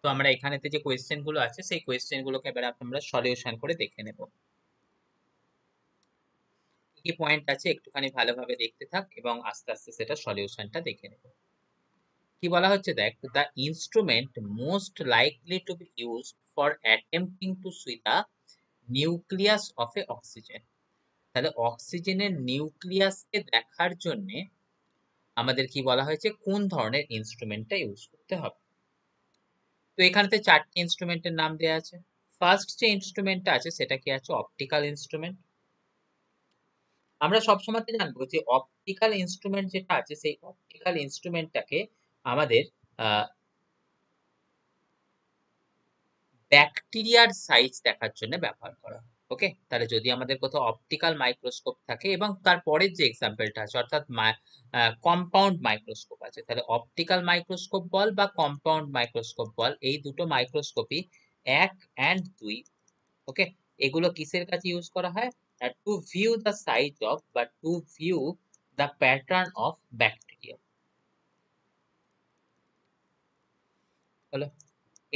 তো আমরা এখানেতে যে কোয়েশ্চেন গুলো আছে সেই কোয়েশ্চেন গুলোকে এবার আমরা সলিউশন করে দেখে নেব। কি পয়েন্ট আছে একটুখানি ভালোভাবে দেখতে থাক এবং আস্তে আস্তে সেটা সলিউশনটা দেখে নেব। কি বলা হচ্ছে দেখ, the instrument most likely to be used for attempting to see the nucleus of a oxygen. তাহলে অক্সিজেনের নিউক্লিয়াসকে দেখার জন্য আমাদের কি বলা হয়েছে, কোন ধরনের ইনস্ট্রুমেন্টটা ইউজ করতে হবে। তো এখানেতে চারটি ইনস্ট্রুমেন্টের নাম দেওয়া আছে। ফার্স্ট যে ইনস্ট্রুমেন্টটা আছে সেটা কি আছে, অপটিক্যাল ইনস্ট্রুমেন্ট। আমরা সবসময় জানবো যে অপটিক্যাল ইনস্ট্রুমেন্ট যেটা আছে সেই অপটিক্যাল ইনস্ট্রুমেন্টটাকে আমাদের ব্যাকটেরিয়ার সাইজ দেখার জন্য ব্যবহার করা হয়। ওকে, তাহলে যদি আমাদের কোথাও অপটিক্যাল মাইক্রোস্কোপ থাকে এবং তারপরের যে এক্সাম্পলটা আছে অর্থাৎ কম্পাউন্ড মাইক্রোস্কোপ আছে, তাহলে অপটিক্যাল মাইক্রোস্কোপ বল বা কম্পাউন্ড মাইক্রোস্কোপ বল, এই দুটো মাইক্রোস্কোপই 1 and 2, ওকে, এগুলো কিসের কাছে ইউজ করা হয়, to view the size of বা to view the pattern of bacteria. হলো,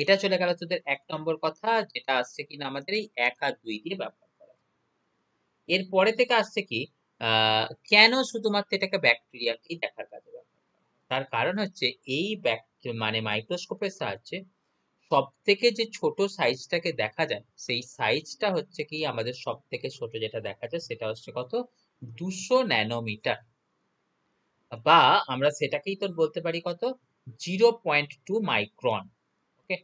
এটা চলে গেল তোদের 1 নম্বর কথা, যেটা আসছে কিনা আমাদের এই 1 আর 2 দিয়ে ব্যবহার করা। এর পরে থেকে আসছে কি, কেন শুধুমাত্র এটাকে ব্যাকটেরিয়াকেই দেখার কাজে ব্যবহার করা হয়? তার কারণ হচ্ছে এই মানে মাইক্রোস্কোপের সাহায্যে সব থেকে যে ছোট সাইজটাকে দেখা যায় সেই সাইজটা হচ্ছে কি আমাদের সব থেকে ছোট যেটা দেখা যায় সেটা হচ্ছে কত, 200 ন্যানোমিটার, বা আমরা সেটাকেই তোর বলতে পারি কত, 0.2 মাইক্রন। ওকে,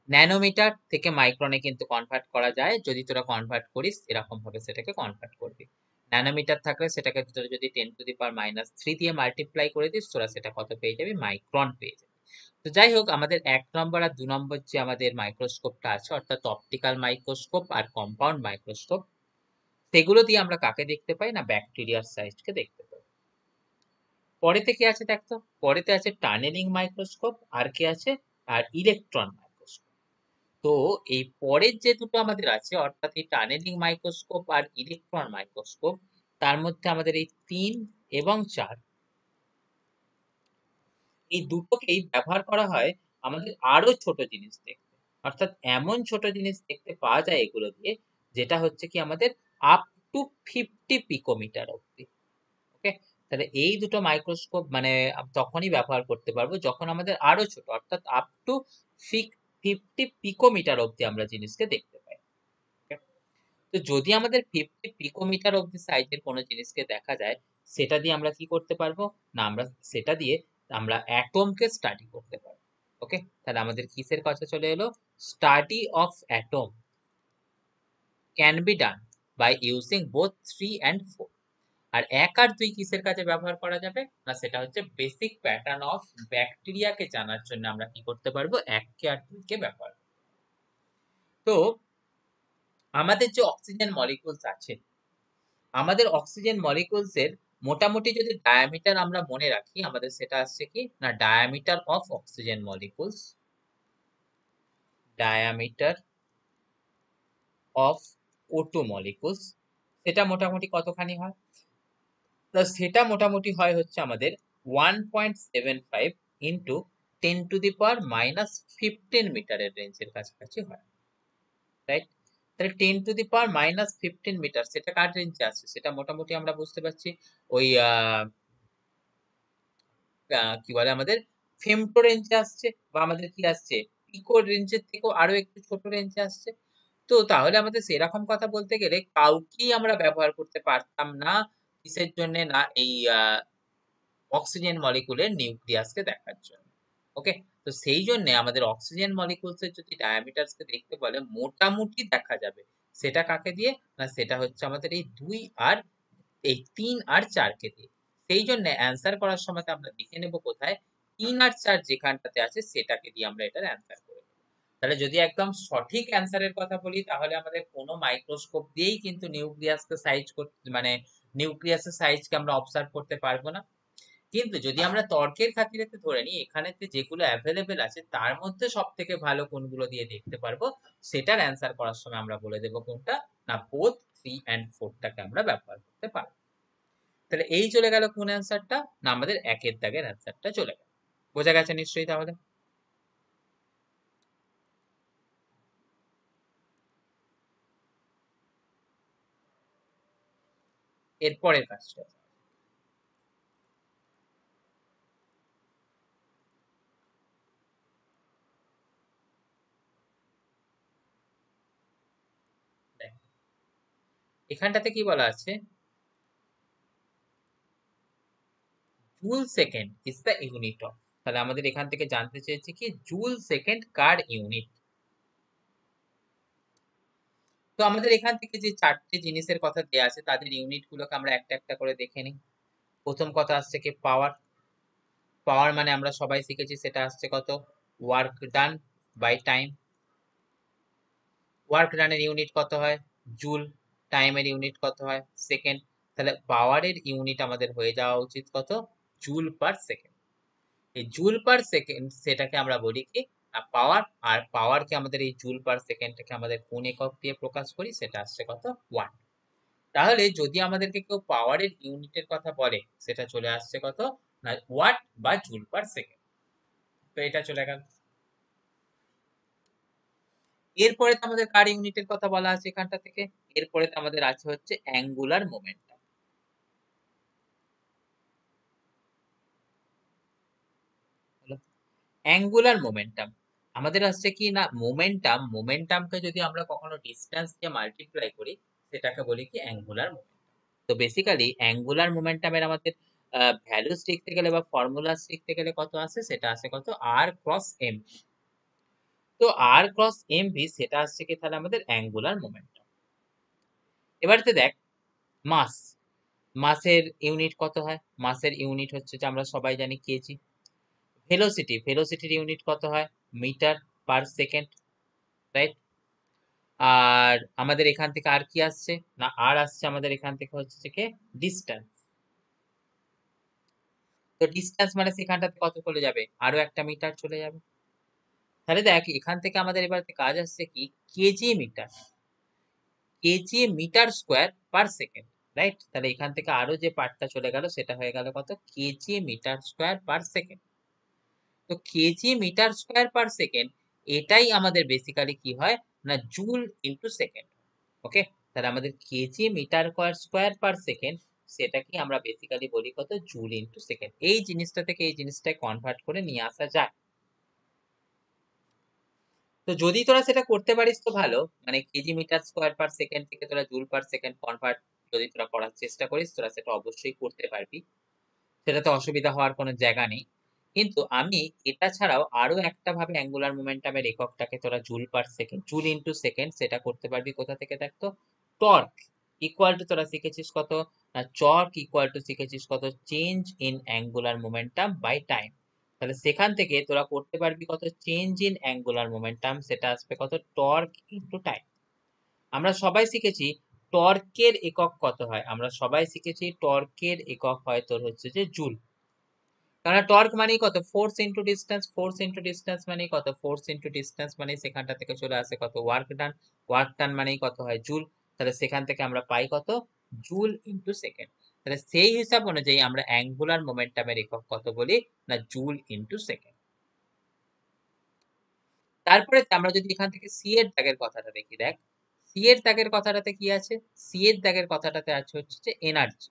ন্যানোমিটার থেকে মাইক্রনে কিন্তু কনভার্ট করা যায়, যদি তোরা কনভার্ট করিস এরকম ভাবে সেটাকে কনভার্ট করবি। ন্যানোমিটার থাকলে সেটাকে তোরা যদি 10⁻³ দিয়ে মাল্টিপ্লাই করে দিস, তোরা সেটা কত পেয়ে যাবি, মাইক্রন পেয়ে যাবি। তো যাই হোক, আমাদের 1 নম্বর আর 2 নম্বর যে আমাদের মাইক্রোস্কোপটা আছে অর্থাৎ অপটিক্যাল মাইক্রোস্কোপ আর কম্পাউন্ড মাইক্রোস্কোপ, সেগুলো দিয়ে আমরা কাকে দেখতে পাই না, ব্যাকটেরিয়ার সাইজকে দেখতে পাই। পরেতে কি আছে দেখতো, পরেতে আছে টানেলিং মাইক্রোস্কোপ, আর কি আছে, আর ইলেকট্রন মাইক্রোস্কোপ। তো এই পরের যে দুটো আমাদের আছে অর্থাৎ এই টানেলিং মাইক্রোস্কোপ আর ইলেকট্রন মাইক্রোস্কোপ, তার মধ্যে আমাদের এই 3 এবং 4, এই দুটোকেই ব্যবহার করা হয় আমাদের আরো ছোট জিনিস দেখতে। অর্থাৎ এমন ছোট জিনিস দেখতে পাওয়া যায় এগুলো দিয়ে, যেটা হচ্ছে কি আমাদের আপ টু 50 পিকোমিটার অব্দি। ওকে, তাহলে এই দুটো মাইক্রোস্কোপ মানে তখনই ব্যবহার করতে পারবো যখন আমাদের আরো ছোট অর্থাৎ আপ টু 50 পিকোমিটার অব্দি আমরা জিনিসকে দেখতে পাই। তো যদি আমাদের 50 পিকোমিটার অব্দি সাইজের কোনো জিনিসকে দেখা যায়, সেটা দিয়ে আমরা কি করতে পারবো না, আমরা সেটা দিয়ে আমরা অ্যাটমকে স্টাডি করতে পারবো। ওকে, তাহলে আমাদের কিসের কথা চলে এলো, study of atom can be done by using both 3 and 4। আর 1 আর 2 কিসের কাজে ব্যবহার করা যাবে না, সেটা হচ্ছে বেসিক প্যাটার্ন অফ ব্যাকটেরিয়াকে জানার জন্য আমরা কি করতে পারবো, 1 কে আর 2 কে ব্যবহার। তো আমাদের যে অক্সিজেন মলিকুলস আছে, আমাদের অক্সিজেন মলিকুলস এর মোটামুটি যদি ডায়ামিটার আমরা মনে রাখি, আমাদের সেটা আসছে কি না, diameter of oxygen molecules, diameter of O2 molecules, সেটা মোটামুটি কতখানি হয়, তো সেটা মোটামুটি হয় হচ্ছে আমাদের 1.75 ইন্টু 10⁻⁻15 মিটারের রেঞ্জের কাছাকাছি হয়, রাইট। তাহলে 10⁻⁻15 মিটার সেটা কার রেঞ্জে আছে, সেটা মোটামুটি আমরা বুঝতে পারছি ওই কি বলে আমাদের ফেমটো রেঞ্জে আসছে, বা আমাদের কি আসছে, পিকো রেঞ্জের থেকেও আরো একটু ছোট রেঞ্জে আসছে। তো তাহলে আমাদের সেরকম কথা বলতে গেলে কাউকেই আমরা ব্যবহার করতে পারতাম না, কিসের জন্য না, এই অক্সিজেন মলিকুলের নিউক্লিয়াসকে দেখার জন্য। ওকে, তো সেই জন্য আমাদের অক্সিজেন মলিকুলসের যদি ডায়ামিটারকে দেখতে বলে মোটামুটি দেখা যাবে, সেটা কাকে দিয়ে না, সেটা হচ্ছে আমাদের এই 2 আর এই 3 আর 4 কে দিয়ে। সেই জন্য অ্যান্সার করার সময় আমরা দেখে নেব কোথায় 3 আর 4 যেখানটাতে আছে সেটাকে দিয়ে আমরা এটার অ্যান্সার করে দেব। তাহলে যদি একদম সঠিক অ্যান্সারের কথা বলি, তাহলে আমাদের কোনো মাইক্রোস্কোপ দিয়েই কিন্তু নিউক্লিয়াসকে সাইজ করতে মানে নিউক্লিয়াসের সাইজকে আমরা অবজার্ভ করতে পারবো না। কিন্তু যদি আমরা তর্কের খাতিরে ধরে নিই এখানেতে যেগুলো অ্যাভেলেবেল আছে তার মধ্যে সব থেকে ভালো কোনগুলো দিয়ে দেখতে পারবো, সেটার অ্যান্সার করার সময় আমরা বলে দেবো কোনটা না, বোথ 3 and 4 টাকে আমরা ব্যবহার করতে পারবো। তাহলে এই চলে গেল কোন অ্যান্সারটা না, আমাদের 1 এর দাগের অ্যান্সারটা চলে গেল। বোঝা গেছে নিশ্চয়ই তাহলে। এরপরের কাজটা দেখ, এখানটাতে কি বলা আছে, joule second is the unit of, তাহলে আমাদের এখান থেকে জানতে চেয়েছে কি জুল সেকেন্ড কার ইউনিট। তো আমাদের এখান থেকে যে চারটে জিনিসের কথা দেয়া আছে তাদের ইউনিট গুলোকে আমরা একটা একটা করে দেখে নিই। প্রথম কথা আসছে কি পাওয়ার। পাওয়ার মানে আমরা সবাই শিখেছি সেটা আসছে কত, work done by time. Work ডানের ইউনিট কত হয়, জুল। টাইমের ইউনিট কত হয়, সেকেন্ড। তাহলে পাওয়ারের ইউনিট আমাদের হয়ে যাওয়া উচিত কত, জুল পার সেকেন্ড। এই জুল পার সেকেন্ড সেটাকে আমরা বলি কি পাওয়ার। আর পাওয়ারকে আমাদের এই জুল পার সেকেন্ডটাকে আমাদের কোন একক দিয়ে প্রকাশ করি, সেটা আসছে কত, ওয়াট। তাহলে যদি আমাদেরকে কেউ পাওয়ারের ইউনিটের কথা বলে সেটা চলে আসছে কত না, ওয়াট বা জুল পার সেকেন্ড। তো এটা চলে গেল। এরপরে তো আমাদের কার ইউনিটের কথা বলা আছে এখানটা থেকে, এরপরে তো আমাদের আছে হচ্ছে অ্যাঙ্গুলার মোমেন্টাম। অ্যাঙ্গুলার মোমেন্টাম আমাদের আসছে কি না, মোমেন্টাম। মোমেন্টামকে যদি আমরা কখনো ডিস্টেন্স দিয়ে মাল্টিপ্লাই করি সেটাকে বলি কি অ্যাঙ্গুলার মোমেন্টাম। তো বেসিক্যালি অ্যাঙ্গুলার মোমেন্টামের আমাদের ভ্যালুস লিখতে গেলে বা ফর্মুলাস লিখতে গেলে কত আসে, সেটা আসে কত, আর ক্রস এম। তো আর ক্রস এম ভি সেটা আসছে কি তাহলে আমাদের অ্যাঙ্গুলার মোমেন্টাম। এবারে দেখ, মাস। মাসের ইউনিট কত হয়, মাসের ইউনিট হচ্ছে যে আমরা সবাই জানি কেজি। ভেলোসিটি, ভেলোসিটির ইউনিট কত হয়, মিটার পার সেকেন্ড, রাইট। আর আমাদের এখান থেকে আর কি আসছে না, আর আসছে আমাদের এখান থেকে হচ্ছে যে ডিস্টেন্স। তো ডিস্টেন্স মানে সেখানটাতে কত চলে যাবে, আরো একটা মিটার চলে যাবে। তাহলে দেখ এখান থেকে আমাদের এবার কাজ আসছে কি, kg meter, kg metre square per second, right. তাহলে এখান থেকে আরো যে পার্টটা চলে গেল সেটা হয়ে গেল কত, KG metre square per second. তো KG metre square per second এটাই আমাদের বেসিক্যালি কি হয় না, জুল ইনটু সেকেন্ড। ওকে, তাহলে আমাদের KG metre square per second সেটা কি আমরা বেসিক্যালি বলি কত, জুল ইনটু সেকেন্ড। এই জিনিসটা থেকে এই জিনিসটা কনভার্ট করে নিয়ে আসা যায়। তো যদি তোরা সেটা করতে পারিস তো ভালো, মানে KG metre square per second থেকে তোরা জুল পার সেকেন্ড কনভার্ট যদি তোরা করার চেষ্টা করিস তোরা সেটা অবশ্যই করতে পারবি, সেটাতে অসুবিধা হওয়ার কোনো জায়গা নেই। কিন্তু আমি এটা ছাড়াও আরো একটা ভাবে অ্যাঙ্গুলার মোমেন্টামের এককটাকে তোরা joule per second, joule into second সেটা করতে পারবি কোথা থেকে, দেখতো টর্ক ইকুয়াল টু তোরা শিখেছিস কত না, টর্ক ইকুয়াল টু শিখেছিস কত, change in angular momentum by time. তাহলে সেখান থেকে তোরা করতে পারবি কত, চেঞ্জ ইন অ্যাঙ্গুলার মোমেন্টাম সেটা আসবে কত, টর্ক ইনটু টাইম। আমরা সবাই শিখেছি টর্কের একক কত হয়, আমরা সবাই শিখেছি টর্কের একক হয় তোর হচ্ছে যে জুল। কারণ টর্ক মানেই কত, force into distance, force into distance মানেই কত, ফোর্স ইনটু ডিস্টেন্স মানে সেখানটা থেকে চলে আসে কত, ওয়ার্ক ডান। ওয়ার্ক ডান মানেই কত হয়, জুল। তাহলে সেখান থেকে আমরা পাই কত, জুল ইনটু সেকেন্ড। তাহলে সেই হিসাব অনুযায়ী আমরা অ্যাঙ্গুলার মোমেন্টামের একক কত বলি না, জুল ইনটু সেকেন্ড। তারপরে আমরা যদি এখান থেকে সি এর দাগের কথাটা দেখি, দেখ সি এর দাগের কথাটাতে কি আছে, সি এর দাগের কথাটাতে আছে হচ্ছে যে এনার্জি,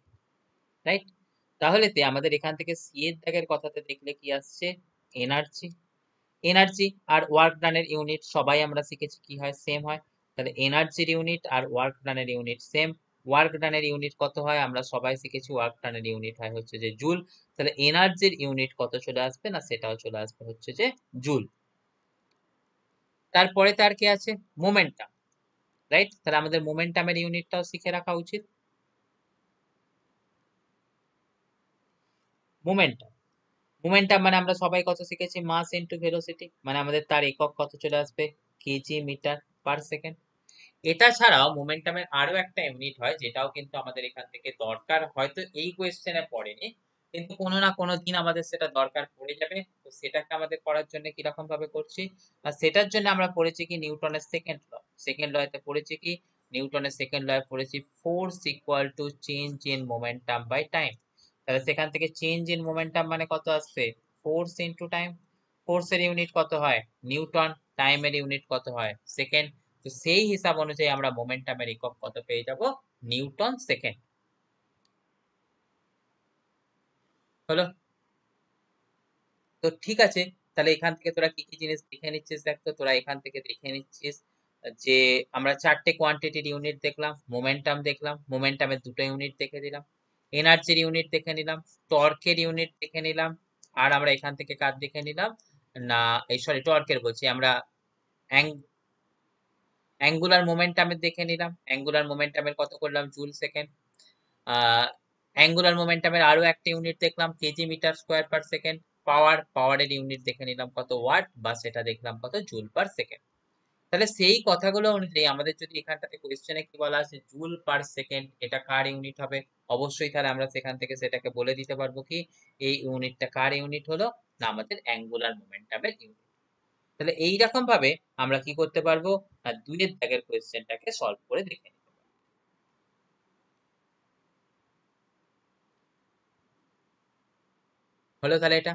রাইট। তাহলে আমাদের এখান থেকে সি এর দাগের কথাতে দেখলে কি আসছে, এনার্জি। এনার্জি আর ওয়ার্ক ডানের ইউনিট সবাই আমরা শিখেছি কি হয়, সেম হয়। তাহলে এনার্জির ইউনিট আর ওয়ার্ক ডানের ইউনিট সেম। ওয়ার্ক ডানের ইউনিট কত হয় আমরা সবাই শিখেছি, ওয়ার্ক ডানের ইউনিট হয় হচ্ছে যে জুল। তাহলে এনার্জির ইউনিট কত চলে আসবে না, সেটাও চলে আসবে হচ্ছে যে জুল। তারপরে তার কি আছে, মোমেন্টাম, রাইট। তাহলে আমাদের মোমেন্টামের ইউনিটটাও শিখে রাখা উচিত। মোমেন্টাম, মোমেন্টাম মানে আমরা সবাই কত শিখেছি, মাস ইনটু ভেলোসিটি, মানে আমাদের তার একক কত চলে আসবে, কেজি মিটার পার সেকেন্ড। এটা ছাড়াও মোমেন্টামের আরো একটা ইউনিট হয় যেটাও কিন্তু আমাদের এখান থেকে দরকার, হয়তো এই কোয়েশ্চেনে পড়েনি কিন্তু কোনো না কোনো দিন আমাদের সেটা দরকার পড়ে যাবে। তো সেটাকে আমাদের করার জন্য কিরকম ভাবে করছি, আর সেটার জন্য আমরা পড়েছি কি নিউটনের সেকেন্ড ল। সেকেন্ড লতে পড়েছি কি, নিউটনের সেকেন্ড লয়ে পড়েছি force equal to change in momentum by time. তাহলে সেখান থেকে চেঞ্জ ইন মোমেন্টাম মানে কত আসছে, ফোর্স ইন্টু টাইম। ফোর্সের ইউনিট কত হয়? নিউটন। টাইমের ইউনিট কত হয়? সেকেন্ড। তো সেই হিসাব অনুযায়ী আমরা মোমেন্টামের একক কত পেয়ে যাব? Newton second. হলো? তো ঠিক আছে, তাহলে এখান থেকে তোরা কি কি জিনিস দেখে নিচ্ছিস দেখ তো। তোরা এখান থেকে দেখে নিচ্ছিস যে আমরা চারটে কোয়ান্টিটির ইউনিট দেখলাম, মোমেন্টাম দেখলাম, মোমেন্টামের দুটো ইউনিট দেখে দিলাম, এনার্জির ইউনিট দেখে নিলাম, টর্কের ইউনিট দেখে নিলাম, আর আমরা এখান থেকে কার দেখে নিলাম না, এই সরি টর্কের বলছি আমরা, অ্যাঙ্গুলার মোমেন্টামের দেখে নিলাম। অ্যাঙ্গুলার মোমেন্টামের কত করলাম? Joule second. অ্যাঙ্গুলার মোমেন্টামের আরো একটা ইউনিট দেখলাম, KG metre square per second. পাওয়ারের ইউনিট দেখে নিলাম কত? ওয়াট, বা সেটা দেখলাম কত? Joule per second. তাহলে সেই কথাগুলো অনুযায়ী আমাদের যদি এখানটাতে কোয়েশ্চেনে কি বলা আছে, জুল পার সেকেন্ড, এটা কার ইউনিট হবে? অবশ্যই তাহলে আমরা সেখান থেকে সেটাকে বলে দিতে পারবো কি এই ইউনিটটা কার ইউনিট হলো? না আমাদের অ্যাঙ্গুলার মোমেন্টামের ইউনিট। তাহলে এইরকম ভাবে আমরা কি করতে পারবো না, দুইয়ের দাগের কোয়েশ্চেনটাকে সলভ করে দেখে নিতে পারবো। হলো তাহলে এটা।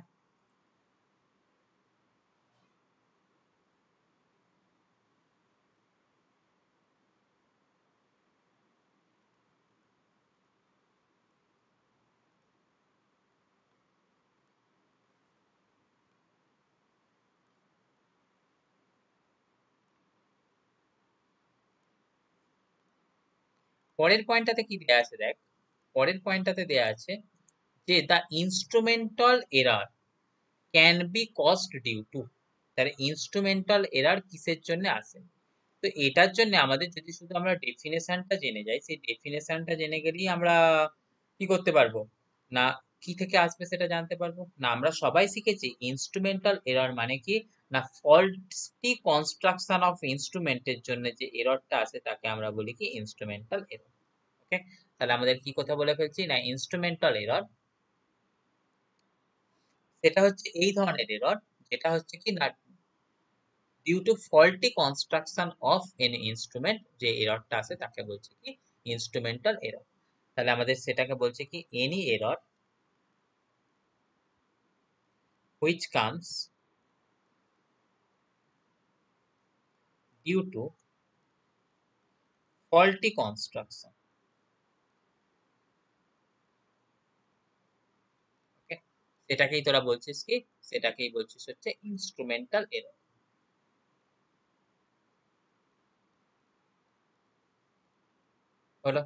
পরের পয়েন্টটাতে কি দেয়া আছে দেখ, পরের পয়েন্টটাতে দেয়া আছে যে the instrumental error can be caused due to. তাহলে ইনস্ট্রুমেন্টাল এরার কিসের জন্য আসে? তো এটার জন্য আমাদের যদি শুধু আমরা ডেফিনেশনটা জেনে যাই, সেই ডেফিনেশনটা জেনে গেলেই আমরা কি করতে পারবো না, কি থেকে আসবে সেটা জানতে পারবো না। আমরা সবাই শিখেছি ইনস্ট্রুমেন্টাল এরর মানে কি না, ফল্টি কনস্ট্রাকশন অফ ইনস্ট্রুমেন্টের জন্য যে এররটা আসে তাকে আমরা বলি কি ইনস্ট্রুমেন্টাল এরর। ওকে, তাহলে আমাদের কি কথা বলে ফেলছি না, ইনস্ট্রুমেন্টাল এরর সেটা হচ্ছে এই ধরনের এরর যেটা হচ্ছে কি না, due to faulty construction of any instrument, যে এররটা আছে তাকে বলছে কি ইনস্ট্রুমেন্টাল এরর। তাহলে আমাদের সেটাকে বলছে কি any error which comes due to faulty construction. ওকে, সেটাকেই তোরা বলছিস কি, সেটাকেই বলছিস হচ্ছে ইনস্ট্রুমেন্টাল এরর। হলো?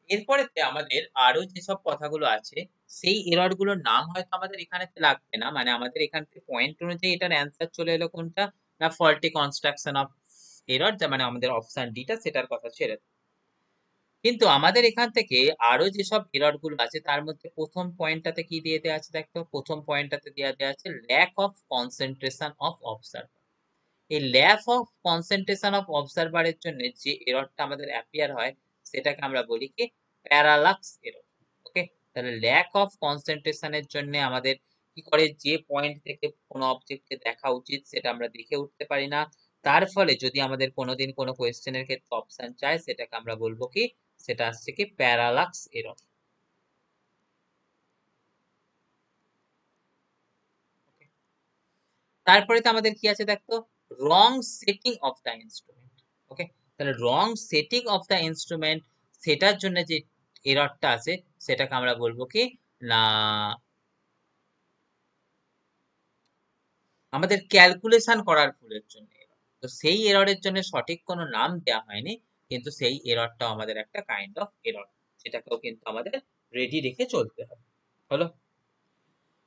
এরপরে আমাদের আরো যেসব কথাগুলো আছে সেই এরর গুলোর নাম হয়তো আমাদের এখানে লাগবে না, মানে আমাদের এখান থেকে পয়েন্ট অনুযায়ী এটার অ্যান্সার চলে এলো কোনটা না, ফল্টি কনস্ট্রাকশন অফ এরর, যা মানে আমাদের অপশন ডিটা, সেটার কথা ছেড়ে দাও। কিন্তু আমাদের এখান থেকে আরো যেসব এরর গুলো আছে তার মধ্যে প্রথম পয়েন্টটাতে কি দিয়ে দেওয়া আছে দেখো, প্রথম পয়েন্টটাতে দেওয়া আছে lack of concentration of observer. এই ল্যাক অফ কনসেন্ট্রেশন অফ অবজারভারের জন্য যে এররটা আমাদের অ্যাপিয়ার হয় সেটাকে আমরা বলি কি প্যারালাক্স এরর। ওকে, তাহলে ল্যাক অফ কনসেন্ট্রেশনের জন্য আমাদের কি করে, যে পয়েন্ট থেকে কোনো অবজেক্টকে দেখা উচিত সেটা আমরা দেখে উঠতে পারি না, তার ফলে যদি আমাদের কোনোদিন কোনো কোয়েশ্চেনের ক্ষেত্রে অপশন চায় সেটাকে আমরা বলবো কি, সেটা আসছে কি প্যারালাক্স এরর। তারপরে তো আমাদের কি আছে দেখো, রং সেটিং অফ দ্য ইনস্ট্রুমেন্ট। ওকে, তাহলে রং সেটিং অফ দ্য ইনস্ট্রুমেন্ট, সেটার জন্য যে এররটা আছে সেটাকে আমরা বলবো কি না, আমাদের ক্যালকুলেশন করার ভুলের জন্য error। তো সেই এররের জন্য সঠিক কোনো নাম দেওয়া হয়নি, কিন্তু সেই এররটাও আমাদের একটা কাইন্ড অফ এরর, সেটাকেও কিন্তু আমাদের রেডি রেখে চলতে হবে। হলো?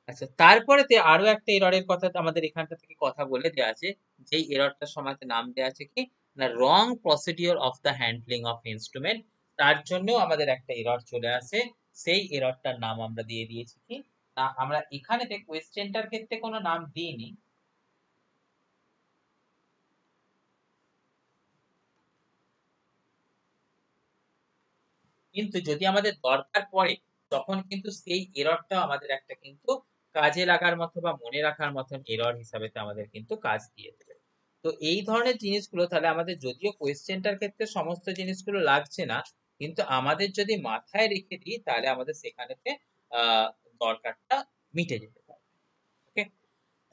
আচ্ছা, তারপরেতে আরো একটা এররের কথা আমাদের এখানটা থেকে কথা বলে দেওয়া আছে, যেই এররটার সময় নাম দেওয়া আছে কি না, wrong procedure of the handling of instrument. তার জন্য আমাদের একটা এরর চলে আসে, সেই এররটার নাম আমরা দিয়ে দিয়েছি কি না, আমরা এখানে কোয়েশ্চেনটার ক্ষেত্রে কোনো নাম দিইনি, কিন্তু যদি আমাদের দরকার পড়ে তখন কিন্তু সেই এররটা আমাদের একটা কিন্তু কাজে লাগার মতো বা মনে রাখার মতন এরর হিসাবে আমাদের কিন্তু কাজ দিয়ে দেবে। তো এই ধরনের জিনিসগুলো তাহলে আমাদের, যদিও কোয়েশ্চেনটার ক্ষেত্রে সমস্ত জিনিসগুলো লাগছে না, কিন্তু আমাদের যদি মাথায় রেখে দিই তাহলে আমাদের সেখানেতে দরকারটা মিটে যেতে পারে। ওকে,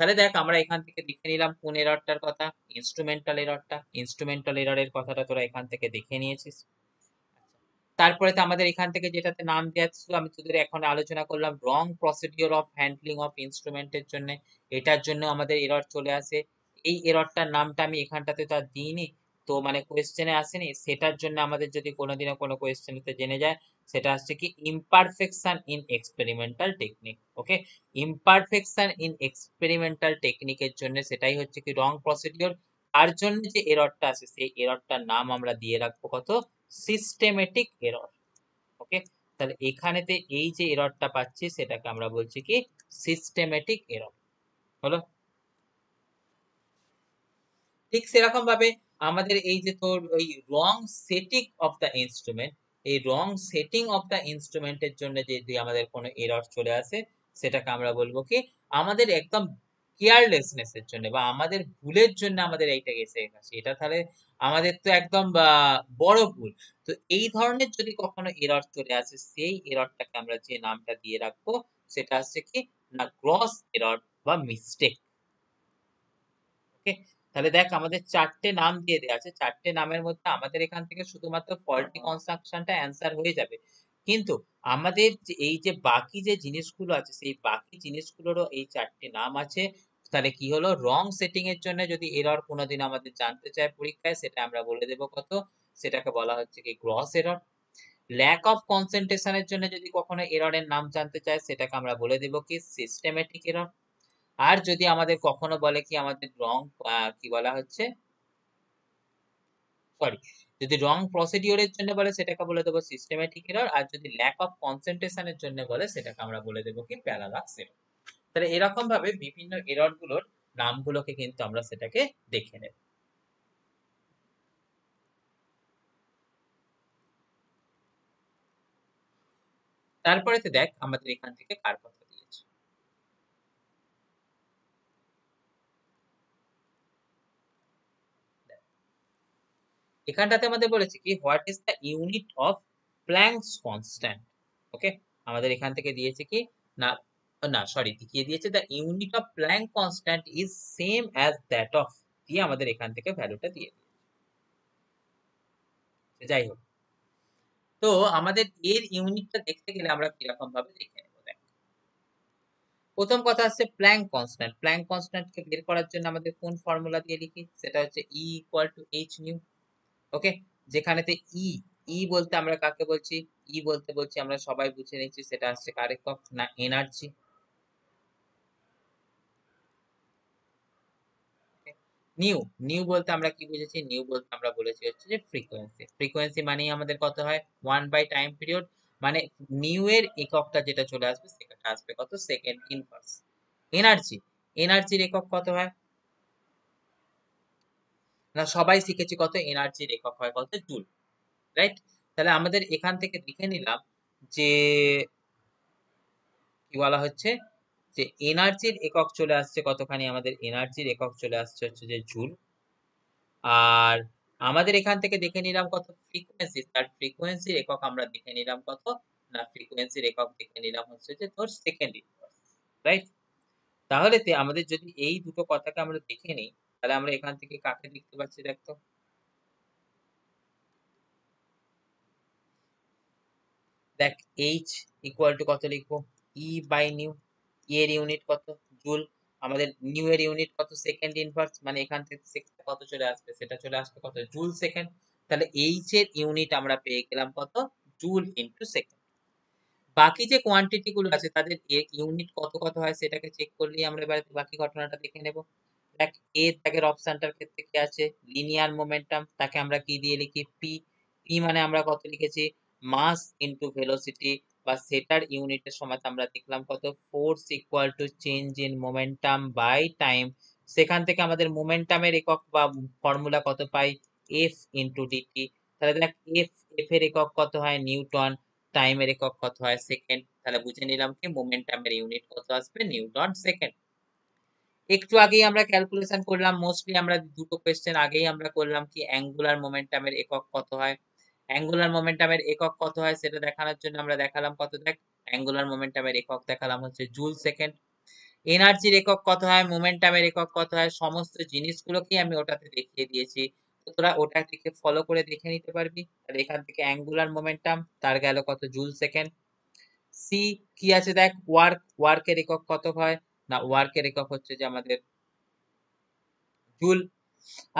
তাহলে দেখ আমরা এখান থেকে দেখে নিলাম কোন এররটার কথা, ইনস্ট্রুমেন্টাল এররটা। ইনস্ট্রুমেন্টাল এররের কথাটা তোরা এখান থেকে দেখে নিয়েছিস। তারপরে তো আমাদের এখান থেকে যেটাতে নাম দেওয়া ছিল, আমি তোদের এখন আলোচনা করলাম রং প্রসিডিওর অফ হ্যান্ডলিং অফ ইনস্ট্রুমেন্টের জন্য, এটার জন্য আমাদের এরর চলে আসে। এই এররটার নামটা আমি এখানটাতে তো আর দিইনি, তো মানে কোয়েশ্চেনে আসেনি, সেটার জন্য আমাদের যদি কোনোদিনও কোনো কোয়েশ্চেনেতে জেনে যায়, সেটা হচ্ছে কি imperfection in experimental technique. Okay, imperfection in experimental টেকনিকের জন্য সেটাই হচ্ছে কি রং প্রসিডিওর। তার জন্য যে এররটা আসে সেই এররটার নাম আমরা দিয়ে রাখবো কত, সিস্টেমেটিক এরর। ওকে, তাহলে এখানেতে এই যে এররটা পাচ্ছি সেটাকে আমরা বলছি কি সিস্টেমেটিক এরর। হলো, ঠিক সেরকম ভাবে আমাদের এই যে তোর ওই রং সেটিং অফ দ্য ইনস্ট্রুমেন্ট, এই রং সেটিং অফ দ্য ইনস্ট্রুমেন্টের জন্য যদি আমাদের কোনো এরর চলে আসে, সেটাকে আমরা বলবো কি আমাদের একদম কেয়ারলেসনেস এর জন্য বা আমাদের ভুলের জন্য আমাদের এইটা এসে গেছে, এটা তাহলে আমাদের তো একদম বড় ভুল। তো এই ধরনের যদি কখনো এরর চলে আসে, সেই এররটাকে আমরা যে নামটা দিয়ে রাখবো সেটা হচ্ছে কি না গ্রস এরর বা মিস্টেক। ওকে, তাহলে দেখ আমাদের চারটে নাম দিয়ে দেওয়া আছে, চারটে নামের মধ্যে আমাদের এখান থেকে শুধুমাত্র ফল্টি কনস্ট্রাকশনটা অ্যান্সার হয়ে যাবে, কিন্তু আমাদের এই যে বাকি যে জিনিসগুলো আছে সেই বাকি জিনিসগুলোরও এই চারটে নাম আছে। তাহলে কি হলো, রং সেটিং এর জন্য যদি এরর কোনোদিন আমাদের জানতে চায় পরীক্ষায়, সেটা আমরা বলে দেবো কত, সেটাকে বলা হচ্ছে কি গ্রস এরর। ল্যাক অফ কনসেন্ট্রেশনের জন্য যদি কখনো এররের নাম জানতে চায়, সেটাকে আমরা বলে দেবো কি সিস্টেমেটিক এরর। আর যদি আমাদের কখনো বলে কি আমাদের রং কি বলা হচ্ছে, সরি, যদি রং প্রসিডিওরের জন্য বলে সেটাকে বলে দেবো সিস্টেমেটিক এরর, আর যদি ল্যাক অফ কনসেন্ট্রেশনের জন্য বলে সেটাকে আমরা বলে দেবো কি প্যারাডক্স এরর। তাহলে এরকম ভাবে বিভিন্ন এরর গুলোর নামগুলোকে কিন্তু আমরা সেটাকে দেখে নেব। তারপরে তো দেখ আমাদের এখান থেকে কার কথা দিয়েছে, এখানটাতে আমাদের বলেছে কি what is the unit of Planck's constant. Okay, আমাদের এখান থেকে দিয়েছে কি না, না সরি, দেখিয়ে দিয়েছে the unit of Planck constant is same as that of, দিয়ে আমাদের এখান থেকে ভ্যালুটা দিয়ে দিয়েছে। যাই হোক, তো আমাদের এর ইউনিটটা দেখতে গেলে আমরা কিরকম ভাবে দেখে নেব, দেখ প্রথম কথা হচ্ছে প্ল্যাঙ্ক কনস্ট্যান্ট। প্ল্যাঙ্ক কনস্ট্যান্টকে বের করার জন্য আমাদের কোন ফর্মুলা দিয়ে লিখি, সেটা হচ্ছে E equal to H nu. Okay, যেখানেতে ই, ই বলতে আমরা কাকে বলছি, ই বলতে বলছি আমরা সবাই বুঝে নিচ্ছি সেটা হচ্ছে কার একক না এনার্জি। নিউ, নিউ বলতে আমরা কি বুঝেছি, নিউ বলতে আমরা বলেছি হচ্ছে যে ফ্রিকোয়েন্সি। ফ্রিকোয়েন্সি মানেই আমাদের কত হয় 1/টাইম পিরিয়ড, মানে নিউ এর এককটা যেটা চলে আসবে সেটা আসবে কত সেকেন্ড ইনভার্স। এনার্জি, এনার্জির একক কত হয় না সবাই শিখেছি কত, এনার্জির একক হয় কত জুল, রাইট। তাহলে আমাদের এখান থেকে দেখে নিলাম যে কি বলা হচ্ছে যে এনার্জির একক চলে আসছে কতখানি, আমাদের এনার্জির একক চলে আসছে হচ্ছে যে জুল। আর আমাদের এখান থেকে দেখে নিলাম কত ফ্রিকোয়েন্সি, তার ফ্রিকোয়েন্সির একক আমরা দেখে নিলাম কত না ফ্রিকোয়েন্সির একক দেখে নিলাম হচ্ছে যে তোর সেকেন্ড ইনভার্স, রাইট। তাহলে আমাদের যদি এই দুটো কথাকে আমরা দেখে নিই, তাহলে আমরা এখান থেকে কাকে দেখতে পাচ্ছি দেখতো, দেখ এইচ ইকুয়াল টু কত লিখবো, ই বাই নিউ, এর ইউনিট কত জুল, আমাদের নিউ এর ইউনিট কত সেকেন্ড ইনভার্স, মানে এখান থেকে কত চলে আসবে, সেটা চলে আসবে কত জুল সেকেন্ড। তাহলে এইচ এর ইউনিট আমরা পেয়ে গেলাম কত জুল ইনটু সেকেন্ড। বাকি যে কোয়ান্টিটি গুলো আছে তাদের ইউনিট কত কত হয় সেটাকে চেক করলেই আমরা এবার বাকি ঘটনাটা দেখে নেব। দেখ এ দাগের অপশনটার ক্ষেত্রে কি আছে লিনিয়ার মোমেন্টাম, তাকে আমরা কি দিয়ে লিখি পি। পি মানে আমরা কত লিখেছি মাস ইনটু ভেলোসিটি, বা সেটার ইউনিটের সময় আমরা দেখলাম কত force equal to change in momentum by time. সেখান থেকে আমাদের মোমেন্টামের একক বা ফর্মুলা কত পাই এফ ইনটু ডিটি। তাহলে দেখ এফ, এফ এর একক কত হয় নিউটন, টাইমের একক কত হয় সেকেন্ড। তাহলে বুঝে নিলাম কি মোমেন্টামের ইউনিট কত আসবে নিউটন সেকেন্ড। একটু আগেই আমরা ক্যালকুলেশন করলাম, মোস্টলি আমরা দুটো কোয়েশ্চেন আগেই আমরা করলাম কি অ্যাঙ্গুলার মোমেন্টামের একক কত হয়। অ্যাঙ্গুলার মোমেন্টামের একক কত হয় সেটা দেখানোর জন্য আমরা দেখালাম কত, দেখ অ্যাঙ্গুলার মোমেন্টামের একক দেখালাম হচ্ছে জুল সেকেন্ড। এনার্জির একক কত হয়, মোমেন্টামের একক কত হয়, সমস্ত জিনিসগুলোকেই আমি ওটাতে দেখিয়ে দিয়েছি। তো তোরা ওটা থেকে ফলো করে দেখে নিতে পারবি। তাহলে এখান থেকে অ্যাঙ্গুলার মোমেন্টাম তার গেল কত, জুল সেকেন্ড। সি কি আছে দেখ, ওয়ার্কের একক কত হয় না, ওয়ার্কের একক হচ্ছে যে আমাদের জুল।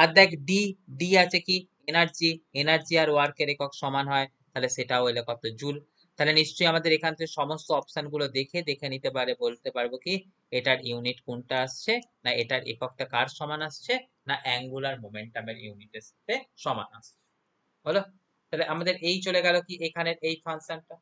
আর দেখ ডি, ডি আছে কি এনার্জি, এনার্জি আর ওয়ার্কের একক সমান হয়, তাহলে সেটাও এলো কত, জুল। তাহলে নিশ্চয়ই আমাদের এখান থেকে সমস্ত অপশন গুলো দেখে নিতে পারে, বলতে পারবো কি এটার ইউনিট কোনটা আসছে, না এটার এককটা কার সমান আসছে, না অ্যাঙ্গুলার মোমেন্টামের ইউনিটের সাথে সমান আসছে। হলো, তাহলে আমাদের এই চলে গেল কি এখানের এই ফাংশনটা।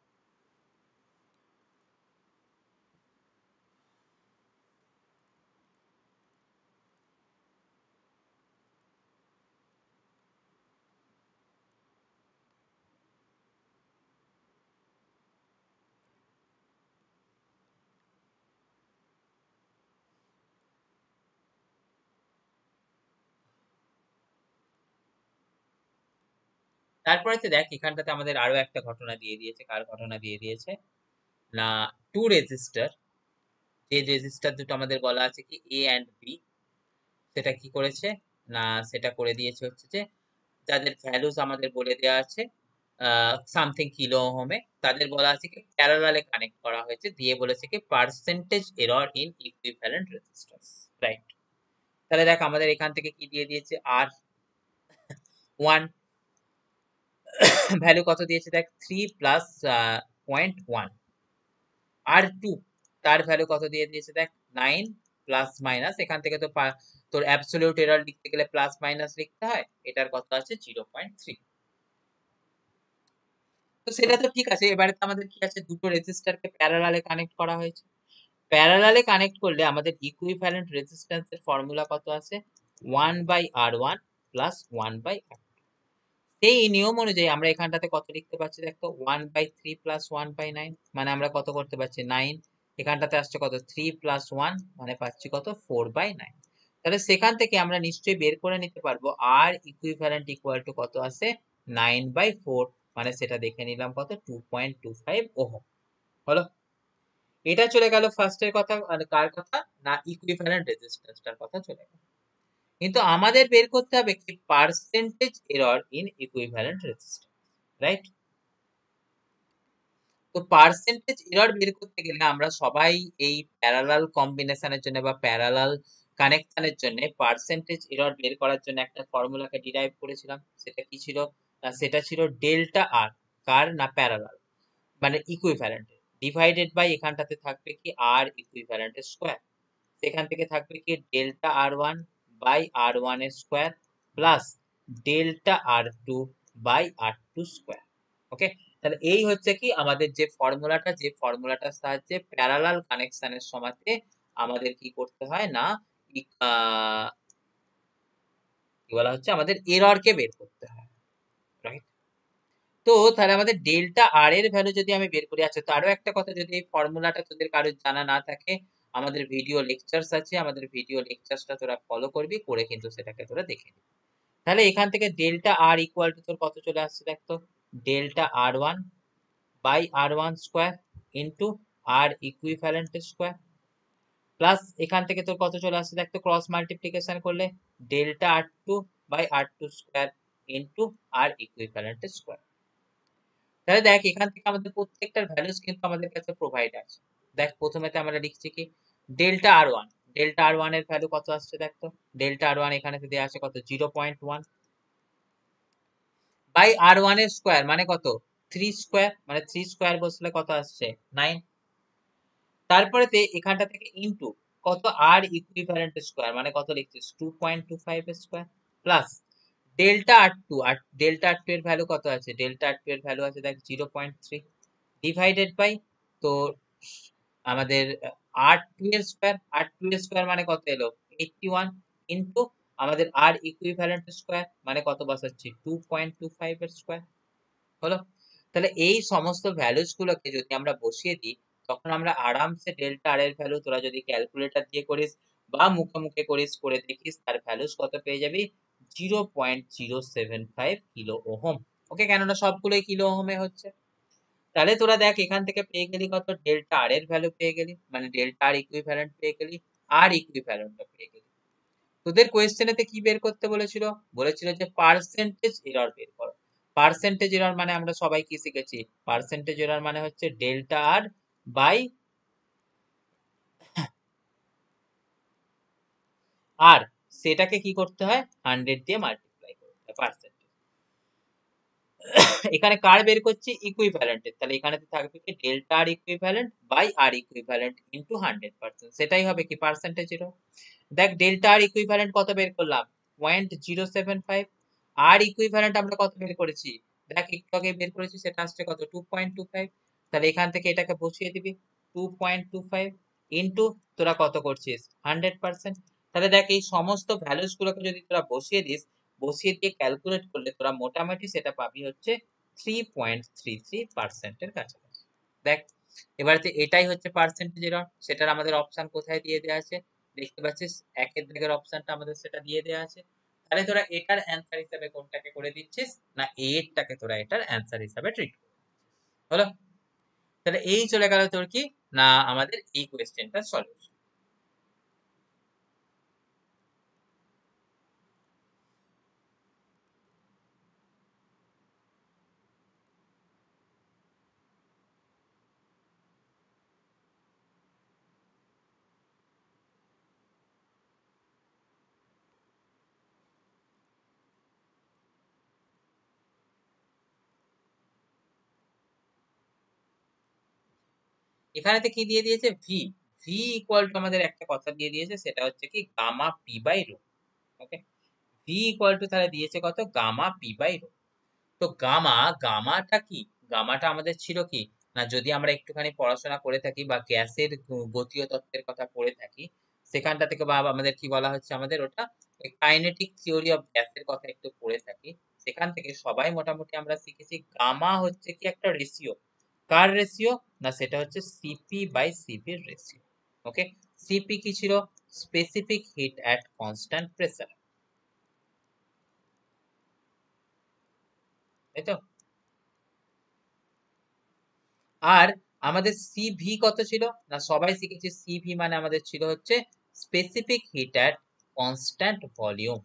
তারপরে তো দেখ এখানটাতে আমাদের আরো একটা ঘটনা দিয়ে দিয়েছে, কার ঘটনা দিয়ে দিয়েছে না, টু রেজিস্টার, যে রেজিস্টার দুটো আমাদের বলা আছে কি এ অ্যান্ড বি, সেটা কি করেছে না, সেটা করে দিয়েছে হচ্ছে যে যাদের ভ্যালুস আমাদের বলে দেওয়া আছে সামথিং কিলো ওহমে, তাদের বলা আছে কি প্যারালালে কানেক্ট করা হয়েছে, দিয়ে বলেছে কি percentage error in equivalent resistance, right. তাহলে দেখ আমাদের এখান থেকে কি দিয়ে দিয়েছে, আর ওয়ান ভ্যালু কত দিয়েছে দেখ, 3+0.1, আর টু তার ভ্যালু কত দিয়ে দিয়েছে দেখ, 9 প্লাস মাইনাস, এখান থেকে তো তোর অ্যাবসলিউট এরর লিখতে গেলে প্লাস মাইনাস লিখতে হয়, এটার কত আছে 0.3। তো সেটা তো ঠিক আছে, এবারে তো আমাদের কি আছে, দুটো রেজিস্টারকে প্যারালালে কানেক্ট করা হয়েছে। প্যারালালে কানেক্ট করলে আমাদের ইকুইভ্যালেন্ট রেজিস্ট্যান্সের ফর্মুলা কত আছে, 1/R1 প্লাস 1/R2। সেই নিয়ম অনুযায়ী আমরা এখানটাতে কত লিখতে পারছি দেখো, 1/3 প্লাস 1/9, মানে আমরা কত করতে পারছি 9, এখানটাতে আসছে কত 3 প্লাস 1, মানে পাচ্ছি কত 4/9। তাহলে সেখান থেকে আমরা নিশ্চয়ই বের করে নিতে পারবো আর ইকুইভ্যালেন্ট ইকুয়াল টু কত আছে, 9/4, মানে সেটা দেখে নিলাম কত 2.25 ওহম। হলো, এটা চলে গেল ফার্স্টের কথা, আর কার কথা না, ইকুইভ্যালেন্ট রেজিস্ট্যান্সটার কথা চলে গেল। কিন্তু আমাদের বের করতে হবে কি percentage error in equivalent resistance, right. তো পার্সেন্টেজ এরর বের করতে গেলে আমরা সবাই এই প্যারালাল কম্বিনেশনের জন্য বা প্যারালাল কানেকশনের জন্য পার্সেন্টেজ এরর বের করার জন্য একটা ফর্মুলাকে ডিরাইভ করেছিলাম, সেটা কি ছিল না, সেটা ছিল ডেল্টা আর, কার না প্যারালাল মানে ইকুইভ্যালেন্ট, ডিভাইডেড বাই এখানটাতে থাকবে কি আর ইকুইভ্যালেন্ট স্কোয়ার, সেখান থেকে থাকবে কি ডেল্টা আর1 বাই আর1 এর স্কোয়ার প্লাস ডেল্টা আর2 বাই আর2 স্কোয়ার। ওকে, তাহলে এই হচ্ছে কি আমাদের যে ফর্মুলাটা, যে ফর্মুলাটার সাহায্যে প্যারালাল কানেকশনের সময়তে আমাদের কি করতে হয় না, কি বলা হচ্ছে, আমাদের এররকে বের করতে হয়, রাইট। তো তাহলে আমাদের ডেল্টা আর এর ভ্যালু যদি আমি বের করি, আচ্ছা তো আরো একটা কথা, যদি এই ফর্মুলাটা তোদের কারোর জানা না থাকে, আমাদের ভিডিও লেকচার্স আছে, আমাদের ভিডিও লেকচার্সটা তোরা ফলো করবি, করে কিন্তু সেটাকে তোরা দেখে নিবি। তাহলে এখান থেকে ডেল্টা আর ইকুয়াল টু তোর কত চলে আসছে দেখতো, ডেল্টা আর1 বাই আর1 square into R equivalent square, plus এখান থেকে তোর কত চলে আসছে দেখতো, ক্রস মাল্টিপ্লিকেশন করলে ডেল্টা আর2 বাই আর2 square into R equivalent square. তাহলে দেখ এখান থেকে আমাদের প্রত্যেকটার ভ্যালুস কিন্তু আমাদের কাছে প্রোভাইড আছে। দেখ প্রথমেতে আমরা লিখছি কি ডেল্টা আর1, ডেল্টা আর1 এর ভ্যালু কত আসছে দেখতো, ডেল্টা আর1 এখানে দেওয়া আছে কত 0.1 বাই আর1 এর স্কোয়ার মানে কত 3 স্কোয়ার, মানে 3 স্কোয়ার বসলে কত আসছে 9, তারপরেতে এখানটা থেকে ইনটু কত আর ইকুইভ্যালেন্ট স্কোয়ার মানে কত লিখছিস 2.25 স্কোয়ার প্লাস ডেল্টা আর2, আর ডেল্টা আর2 এর ভ্যালু কত আছে, ডেল্টা আর2 এর ভ্যালু আছে দেখ 0.3 ডিভাইডেড বাই তো আমাদের আর2 এর স্কোয়ার, আর2 এর স্কোয়ার মানে কত এলো 81 ইনটু আমাদের আর ইকুইভ্যালেন্ট স্কোয়ার মানে কত বসাচ্ছি 2.25 এর স্কোয়ার। হলো, তাহলে এই সমস্ত ভ্যালুস গুলোকে যদি আমরা বসিয়ে দিই, তখন আমরা আরামসে ডেল্টা আর এর ভ্যালু তোরা যদি ক্যালকুলেটর দিয়ে করিস বা মুখে মুখে করিস, করে দেখিস, তার ভ্যালুস কত পেয়ে যাবি 0.075 কিলো ওহম। ওকে, কেননা সবগুলোই কিলো ওহমে হচ্ছে। তাহলে তোরা দেখ এখান থেকে পেয়ে গেলি কত, ডেল্টা আর এর ভ্যালু পেয়ে গেলি, মানে ডেল্টা আর ইকুইভ্যালেন্ট পেয়ে গেলি, আর ইকুইভ্যালেন্টটা পেয়ে গেলি। তোদের কোয়েশ্চেনেতে কি বের করতে বলেছিল? বলেছিল যে পার্সেন্টেজ এরর বের করো। পার্সেন্টেজ এরর মানে আমরা সবাই কি শিখেছি? পার্সেন্টেজ এরর মানে হচ্ছে ডেল্টা আর বাই আর, সেটাকে কি করতে হয়? 100 দিয়ে মাল্টিপ্লাই করতে হয় পার্সেন্ট। এখানে কার বের করছি? ইকুইভ্যালেন্টের। তাহলে এখানে থাকবে কি delta R equivalent by R equivalent into 100%, সেটাই হবে কি পার্সেন্টেজ এরর। দেখ ডেল্টা আর ইকুইভ্যালেন্ট কত বের করলাম? 0.075। আর ইকুইভ্যালেন্ট আমরা কত বের করেছি? দেখ একটু আগে বের করেছি, সেটা আসছে কত? 2.25। তাহলে এখান থেকে এটাকে বসিয়ে দিবি 2.25 ইনটু তোরা কত করছিস? 100%। তাহলে দেখ এই সমস্ত ভ্যালুস গুলোকে যদি তোরা বসিয়ে দিস, বসিয়ে দিয়ে ক্যালকুলেট করলে তোরা মোটামুটি সেটা পাবি হচ্ছে 3.33% এর কাছাকাছি। দেখ এবারে এটাই হচ্ছে পার্সেন্টেজ এরর, সেটার আমাদের অপশন কোথায় দিয়ে দেওয়া আছে? দেখতে পাচ্ছিস একের দিকের অপশনটা আমাদের সেটা দিয়ে দেওয়া আছে। তাহলে তোরা এটার অ্যান্সার হিসাবে কোনটাকে করে দিচ্ছিস? না এরটাকে তোরা এটার অ্যান্সার হিসাবে ট্রিট করছিস। হলো? তাহলে এই চলে গেল তোর কি না আমাদের এই কোয়েশ্চেনটার সলিউশন। এখানেতে কি দিয়ে দিয়েছে? ভি। ভি ইকুয়াল টু আমাদের একটা কথা দিয়ে দিয়েছে, সেটা হচ্ছে কি gamma P by rho. Okay, V equal to তাহলে দিয়েছে কত? Gamma P by rho. তো গামাটা কি? গামাটা আমাদের ছিল কি না, যদি আমরা একটুখানি পড়াশোনা করে থাকি বা গ্যাসের গতীয় তত্ত্বের কথা পড়ে থাকি, সেখানটা থেকে বা আমাদের কি বলা হচ্ছে, আমাদের ওটা কাইনেটিক থিওরি অফ গ্যাসের কথা একটু পড়ে থাকি, সেখান থেকে সবাই মোটামুটি আমরা শিখেছি গামা হচ্ছে কি একটা রেশিও। কার রেশিও? না সেটা হচ্ছে সিপি বাই সিভির রেশিও। ওকে, সিপি কি ছিল? Specific heat at constant pressure, তাই তো? আর আমাদের সিভি কত ছিল? না সবাই শিখেছি সিভি মানে আমাদের ছিল হচ্ছে specific heat at constant volume.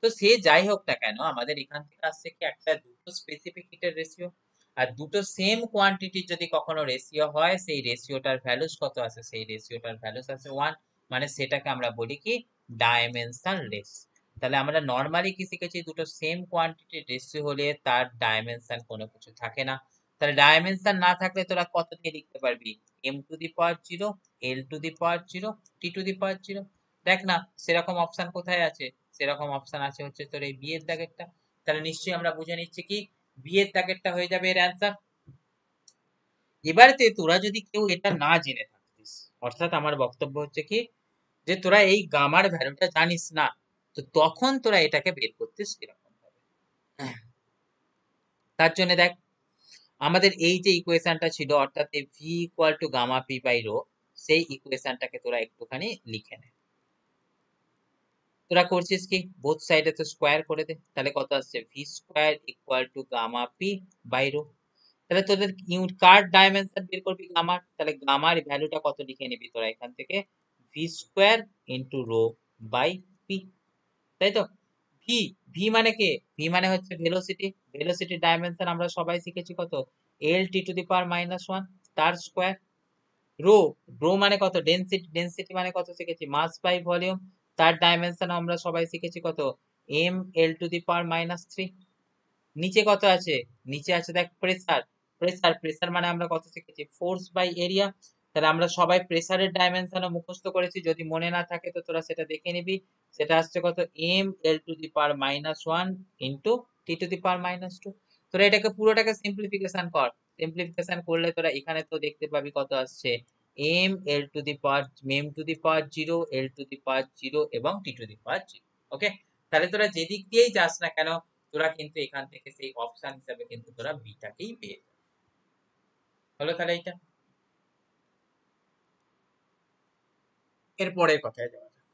তো সে যাই হোক না কেন, আমাদের এখান থেকে আসছে কি একটা দুটো স্পেসিফিক হিটের রেশিও, আর দুটো সেম কোয়ান্টিটির যদি কখনো রেশিও হয়, সেই রেশিওটার ভ্যালুস কত আছে? সেই রেশিওটার ভ্যালুস আছে 1, মানে সেটাকে আমরা বলি কি ডাইমেনশনলেস। তাহলে আমরা নর্মালি কি শিখেছি? দুটো সেম কোয়ান্টিটির রেশিও হলে তার ডাইমেনশন কোনো কিছু থাকে না। তাহলে ডাইমেনশন না থাকলে তোরা কত দিয়ে লিখতে পারবি? m to the power 0, l to the power 0, t to the power 0। দেখ না সেরকম অপশন কোথায় আছে? সেরকম অপশন আছে হচ্ছে তোর এই বি এর দাগেরটা। তাহলে নিশ্চয়ই আমরা বুঝে নিচ্ছি কি বি এর দাগেরটা হয়ে যাবে এর অ্যান্সার। এবারেতে তোরা যদি কেউ এটা না জেনে থাকিস, অর্থাৎ আমার বক্তব্য হচ্ছে কি যে তোরা এই গামার ভ্যালুটা জানিস না, তো তখন তোরা এটাকে বের করতিস কিরকম ভাবে? তার জন্য দেখ আমাদের এই যে ইকুয়েশনটা ছিল, অর্থাৎ V equal to gamma P by rho, সেই ইকুয়েশনটাকে তোরা একটুখানি লিখে নে। তোরা করছিস কি বোথ সাইডে তো স্কোয়ার করে দে, তাহলে কত আসছে? V square equal to gamma P by rho. তাহলে তোদের কার ডাইমেনশন বের করবি? গামার। তাহলে গামার ভ্যালুটা কত লিখে নিবি তোরা এখান থেকে? V square into rho by P, তাই তো? ভি, ভি মানে কে? ভি মানে হচ্ছে ভেলোসিটি। ভেলোসিটি ডাইমেনশন আমরা সবাই শিখেছি কত? এল টি টু দি পাওয়ার -1 তার স্কোয়ার। রো, রো মানে কত? ডেনসিটি। ডেনসিটি মানে কত শিখেছি? মাস বাই ভলিউম। তার ডাইমেনশন আমরা সবাই শিখেছি কত? এম এল টু দি পাওয়ার -3। নিচে কত আছে? নিচে আছে দেখ প্রেসার। প্রেসার, প্রেসার মানে আমরা কত শিখেছি? Force by area. তাহলে আমরা সবাই প্রেসারের ডাইমেনশনও মুখস্থ করেছি, যদি মনে না থাকে তো তোরা সেটা দেখে নিবি। সেটা আসছে কত? M L to the power -1 into T to the power -2। তোরা এটাকে পুরোটাকে সিম্পলিফিকেশন কর। সিম্পলিফিকেশন করলে তোরা এখানে তো দেখতে পাবি কত আসছে? M L to the power M to the power 0, L to the power 0 এবং টি টু দি পাওয়ার 0। ওকে, তাহলে তোরা যেদিক দিয়েই যাস না কেন, তোরা কিন্তু এখান থেকে সেই অপশন হিসাবে কিন্তু তোরা বিটাকেই পেয়ে যাবে। হলো? তাহলে এইটা এর পরের কথায় যাওয়া যাক।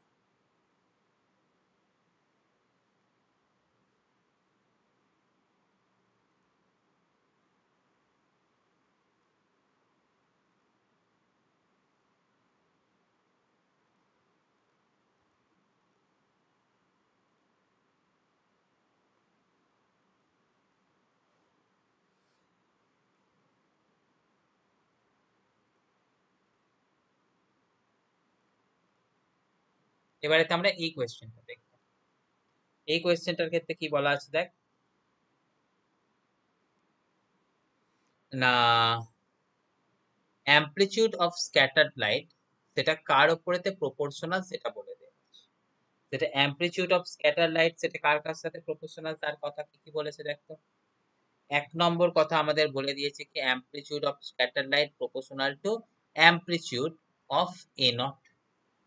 এবারেতে আমরা এই কোয়েশ্চেনটা দেখব। এই কোয়েশ্চেনটার ক্ষেত্রে কি বলা আছে দেখ না, অ্যামপ্লিটিউড অফ স্ক্যাটার্ড লাইট সেটা কার উপরেতে প্রপোর্শনাল সেটা বলে দেয়। সেটা অ্যামপ্লিটিউড অফ স্ক্যাটার লাইট সেটা কার কার সাথে প্রপোর্শনাল তার কথা কি কি বলেছে দেখো। এক নম্বর কথা আমাদের বলে দিয়েছে কি amplitude of scatter light proportional to amplitude of A nought.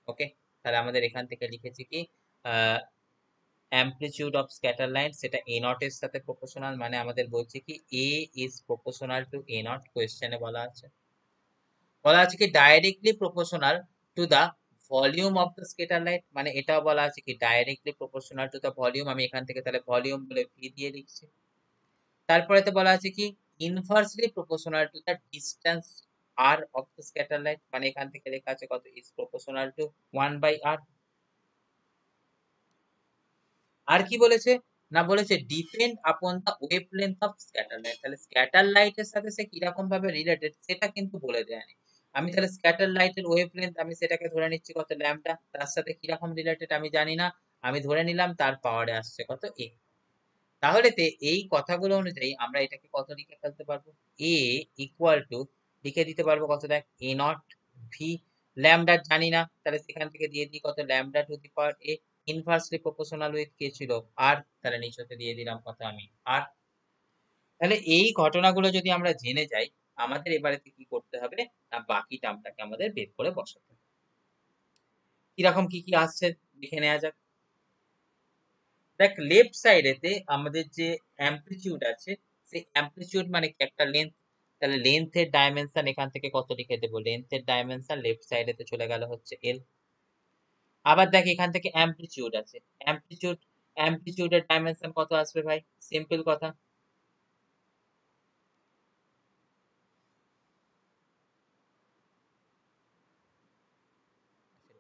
Okay, তাহলে আমাদের এখান থেকে লিখেছি কি অ্যামপ্লিটিউড অফ স্ক্যাটার লাইন সেটা এ নট এর সাথে প্রপোর্শনাল, মানে আমাদের বলছে কি A is proportional to A nought. কোয়েশ্চেনে বলা আছে কি directly proportional to the volume of the scatter light, মানে এটাও বলা আছে কি directly proportional to the volume. আমি এখান থেকে তাহলে ভলিউম বলে ভি দিয়ে লিখছি। তারপরেতে বলা আছে কি inversely proportional to the distance R of the scatter light, মানে এখান থেকে লেখা আছে কত ইজ প্রপোর্শনাল টু 1/r। আর কি বলেছে না, বলেছে depend upon the wavelength of scatter light. তাহলে স্ক্যাটার লাইটের সাথে সে কিরকম ভাবে রিলেটেড সেটা কিন্তু বলে দেয়নি। আমি তাহলে স্ক্যাটার লাইটের ওয়েভলেন্থ আমি সেটাকে ধরে নিচ্ছি কত ল্যাম্বডা, তার সাথে কিরকম রিলেটেড আমি জানি না, আমি ধরে নিলাম তার পাওয়ারে আসছে কত এ। তাহলে এই কথাগুলো অনুযায়ী আমরা এটাকে কত লিখে ফেলতে পারবো, এ ইকুয়াল টু লিখে দিতে পারবো কত দেখ এ নট ভি, ল্যামডা জানি না তাহলে সেখান থেকে দিয়ে দিই কত lambda to the power A, inversely proportional with কে ছিল আর, তাহলে নিচতে দিয়ে দিলাম কত আমি আর। তাহলে এই ঘটনাগুলো যদি আমরা জেনে যাই আমাদের এবারেতে কি করতে হবে না বাকি টার্মটাকে আমাদের বের করে বসাতে হবে। কিরকম কি কি আসছে দেখে নেওয়া যাক। দেখ লেফট সাইডেতে আমাদের যে অ্যামপ্লিটিউড আছে সেই অ্যামপ্লিটিউড মানে কি একটা লেন্থ, তাহলে লেন্থের ডাইমেনশন এখান থেকে কত লিখে দেবো, লেন্থের ডাইমেনশন লেফট সাইডেতে চলে গেল হচ্ছে এল। আবার দেখ এখান থেকে অ্যামপ্লিটিউড আছে, অ্যামপ্লিটিউডের ডাইমেনশন কত আসবে ভাই, সিম্পল কথা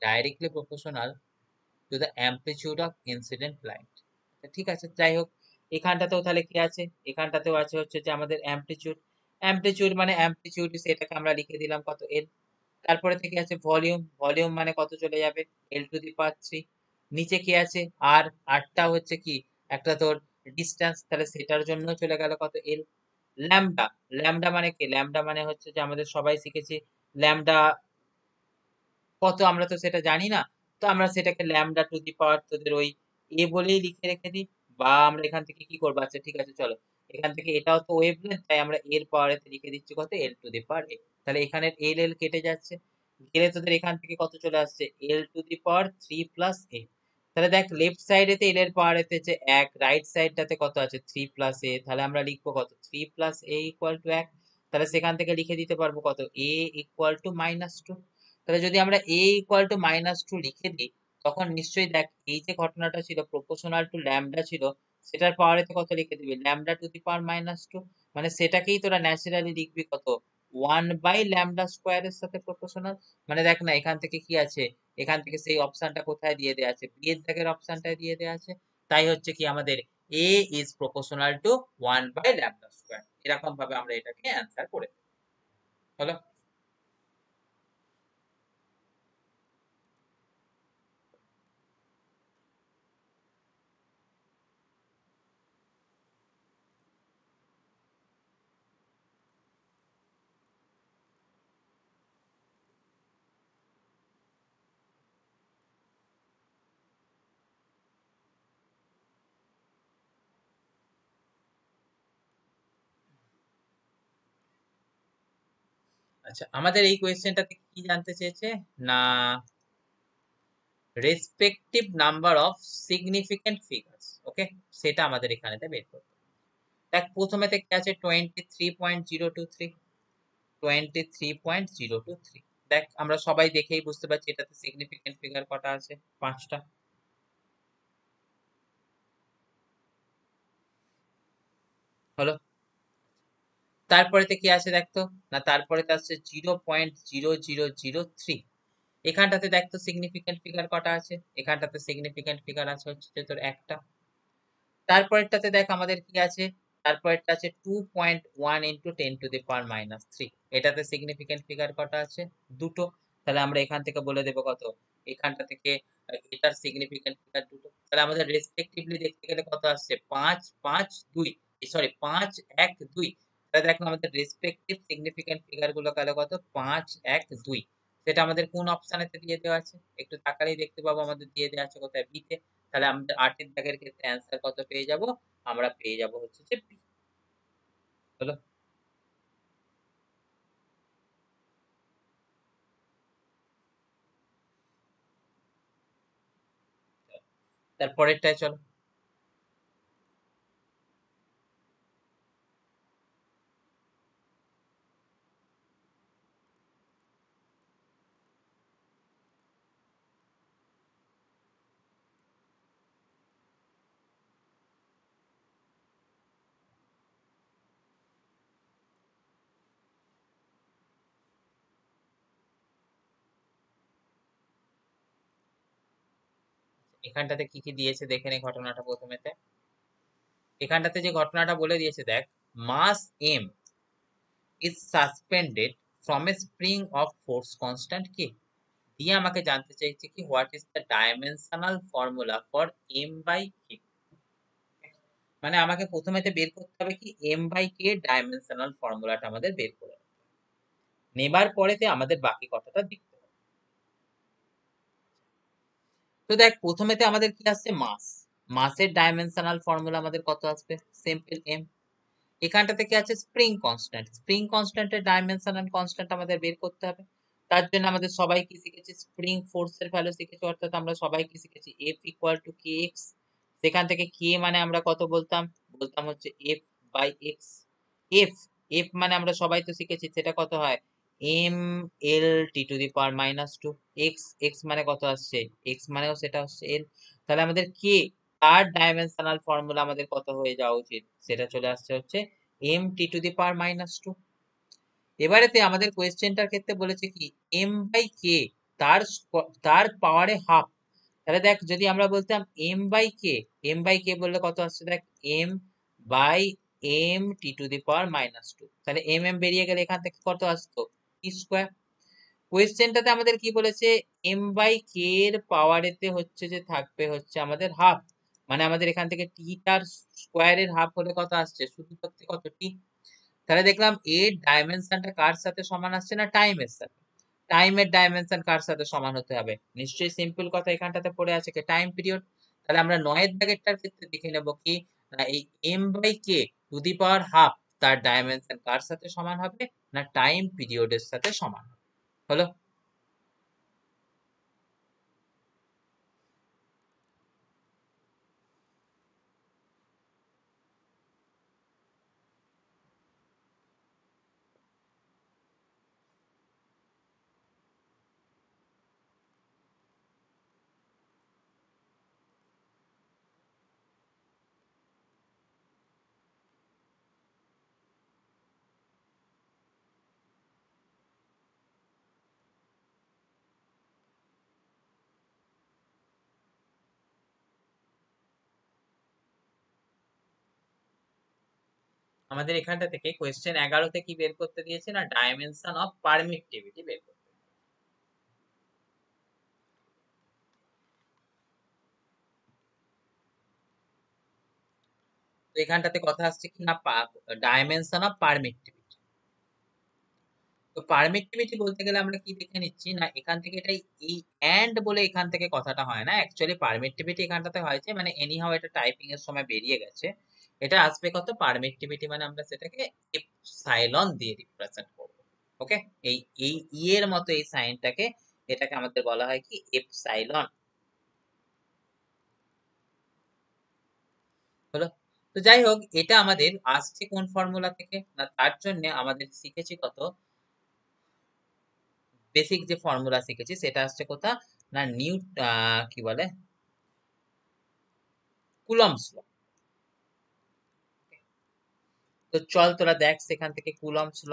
directly proportional to the amplitude of incident light. ঠিক আছে, যাই হোক এখানটাতেও তাহলে কি আছে, এখানটাতেও আছে হচ্ছে যে আমাদের অ্যামপ্লিটিউড, অ্যামপ্লিটিউড মানে অ্যামপ্লিটিউড সেটাকে আমরা লিখে দিলাম কত এল। তারপরে থেকে আছে ভলিউম, ভলিউম মানে কত চলে যাবে এল টু দি পাওয়ার 3। নিচে কি আছে আর, আরটা হচ্ছে কি একটা তোর ডিস্টেন্স, তাহলে সেটার জন্য চলে গেল কত এল। ল্যামডা, ল্যামডা মানে কি, ল্যামডা মানে হচ্ছে যে আমাদের সবাই শিখেছি ল্যামডা কত, আমরা তো সেটা জানি না, তো আমরা সেটাকে ল্যামডা টু দি পাওয়ার তোদের ওই এ বলেই লিখে রেখে দিই, বা আমরা এখান থেকে কি করবো, আচ্ছা ঠিক আছে চলো এখান থেকে এটাও তো ওয়েভলেন্থ তাই আমরা এর পাওয়ারেতে লিখে দিচ্ছি কত এল টু দি পাওয়ার এ। তাহলে এখানে এল এল কেটে যাচ্ছে, গেলে তোদের এখান থেকে কত চলে আসছে এল টু দি পাওয়ার 3 প্লাস এ। তাহলে দেখ লেফট সাইডেতে এল এর পাওয়ার এসেছে এক, রাইট সাইডটাতে কত আছে 3 প্লাস এ, তাহলে আমরা লিখবো কত 3 প্লাস এ ইকুয়াল টু 1। তাহলে সেখান থেকে লিখে দিতে পারবো কত এ ইকুয়াল টু -2। তাহলে যদি আমরা a ইকুয়াল টু -2 লিখে দিই তখন নিশ্চয়ই দেখ এই যে ঘটনাটা ছিল প্রপোর্শনাল টু ল্যামডা ছিল সেটার পাওয়ারেতে কত লিখে দিবি ল্যামডা টু দি পাওয়ার -2, মানে সেটাকেই তোরা ন্যাচারালি লিখবি কত 1/λ² এর সাথে প্রপোর্শনাল। মানে দেখ না এখান থেকে কি আছে, এখান থেকে সেই অপশনটা কোথায় দিয়ে দেওয়া আছে, বি এর দাগের অপশনটায় দিয়ে দেওয়া আছে। তাই হচ্ছে কি আমাদের a ইজ প্রপোর্শনাল টু 1/λ², এরকম ভাবে আমরা এটাকে অ্যান্সার করে দেব। হলো। আচ্ছা আমাদের এই কোয়েশ্চেনটাতে কি জানতে চেয়েছে না respective number of significant figures, okay সেটা আমাদের এখানেতে বের করতে হবে। দেখ প্রথমেতে কি আছে 23.023, 23.023। দেখ আমরা সবাই দেখেই বুঝতে পারছি এটাতে সিগনিফিকেন্ট ফিগার কটা আছে, 5টা। হলো। তারপরেতে কি আছে দেখতো না, তারপরেতে আসছে 0.0003। এখানটাতে দেখতো সিগনিফিকেন্ট ফিগার কটা আছে, এখানটাতে সিগনিফিকেন্ট ফিগার আছে হচ্ছে যে তোর একটা। তারপরেরটাতে দেখ আমাদের কি আছে, তারপরেরটা আছে 2.1 ইন্টু 10⁻³ এটাতে সিগনিফিকেন্ট ফিগার কটা আছে দুটো। তাহলে আমরা এখান থেকে বলে দেবো কত, এখানটা থেকে এটার সিগনিফিকেন্ট ফিগার দুটো, তাহলে আমাদের রেসপেক্টিভলি দেখতে গেলে কত আসছে 5 5 2, সরি 5 1 2। তাহলে দেখো আমাদের রেসপেক্টিভ সিগনিফিকেন্ট ফিগার গুলো তাহলে কত 5 1 2। সেটা আমাদের কোন অপশনেতে দিয়ে দেওয়া আছে, একটু তাকালেই দেখতে পাবো আমাদের দিয়ে দেওয়া আছে কোথায়, বি তে। তাহলে আমাদের 8 এর দাগের ক্ষেত্রে অ্যান্সার কত পেয়ে যাব, আমরা পেয়ে যাব হচ্ছে যে বি। হলো, তারপরেরটায় চলো। এখানটাতে কি কি দিয়েছে দেখে নে ঘটনাটা প্রথমেতে। এখানটাতে যে ঘটনাটা বলে দিয়েছে দেখ, mass m is suspended from a spring of force constant k, দিয়ে আমাকে জানতে চাইছে কি what is the dimensional formula for m by k. মানে আমাকে প্রথমেতে বের করতে হবে কি এম বাই কে ডাইমেনশনাল ফর্মুলাটা আমাদের বের করে নেবার পরেতে আমাদের বাকি কথাটা দেখতে হবে। তো দেখ প্রথমেতে আমাদের কি আসছে মাস, মাসের ডাইমেনশনাল ফর্মুলা আমাদের কত আসবে, সিম্পল এম। এখানটা থেকে আছে স্প্রিং কনস্ট্যান্ট, স্প্রিং কনস্ট্যান্টের ডাইমেনশনাল কনস্ট্যান্ট আমাদের বের করতে হবে। তার জন্য আমাদের সবাই কি শিখেছি, স্প্রিং ফোর্সের ভ্যালু শিখেছি, অর্থাৎ আমরা সবাই কি শিখেছি F equal to K X. সেখান থেকে কে মানে আমরা কত বলতাম, বলতাম হচ্ছে F by X. F, F মানে আমরা সবাই তো শিখেছি সেটা কত হয় M L T to the power minus two. X, X মানে কত আসছে, এক্স মানেও সেটা হচ্ছে এল। তাহলে আমাদের কে, তার ডাইমেনশনাল ফর্মুলা আমাদের কত হয়ে যাওয়া উচিত, সেটা চলে আসছে হচ্ছে M T to the power minus two. এবারেতে আমাদের কোয়েশ্চেনটার ক্ষেত্রে বলেছে কি এম বাই কে, তার তার পাওয়ারে হাফ। তাহলে দেখ যদি আমরা বলতাম M by K, M by K বললে কত আসছে দেখ M by M T to the power minus two. তাহলে এম এম বেরিয়ে গেলে এখান থেকে কত আসতো টি স্কোয়ার। কোয়েশ্চেনটাতে আমাদের কি বলেছে এম বাই কে এর পাওয়ারেতে হচ্ছে যে থাকবে হচ্ছে আমাদের হাফ, মানে আমাদের এখান থেকে টি টার স্কোয়ারের হাফ হলে কত আসছে, শুধু থাকছে কত টি। তাহলে দেখলাম এর ডাইমেনশনটা কার সাথে সমান আসছে না টাইমের সাথে, টাইমের ডাইমেনশন কার সাথে সমান হতে হবে, নিশ্চয়ই সিম্পল কথা এখানটাতে পড়ে আছে কি টাইম পিরিয়ড। তাহলে আমরা 9 এর দাগেরটার ক্ষেত্রে দেখে নেব কি এই M by K to the power half, তার ডাইমেনশন কার সাথে সমান হবে না টাইম পিরিয়ডের সাথে সমান হবে। হলো, আমাদের এখানটা থেকে কোয়েশ্চেন 11তে কি বের করতে দিয়েছে না ডাইমেনশন অফ পারমিটিভিটি বের করতে। তো এখানটাতে কথা আসছে কি না ডাইমেনশন অফ পারমিটিভিটি। তো পারমিটিভিটি বলতে গেলে আমরা কি দেখে নিচ্ছি না এখান থেকে এটাই এই এন্ড বলে এখান থেকে কথাটা হয় না, অ্যাকচুয়ালি পারমিটিভিটি এখানটাতে হয়েছে মানে এনি হাউ এটা টাইপিং এর সময় বেরিয়ে গেছে। এটা আসবে কত পারমিটিভিটি মানে আমরা সেটাকে এপসাইলন দিয়ে রিপ্রেজেন্ট করব। ওকে, এই এই ই এর মতো এই সাইনটাকে, এটাকে আমাদের বলা হয় কি এপসাইলন। হলো, তো যাই হোক এটা আমাদের আসছে কোন ফর্মুলা থেকে না, তার জন্য আমাদের শিখেছি কত বেসিক যে ফর্মুলা শিখেছি সেটা আসছে কোথা না কি বলে কুলম্বস ল। তো চল তোরা দেখ সেখান থেকে কুলম্বস ল,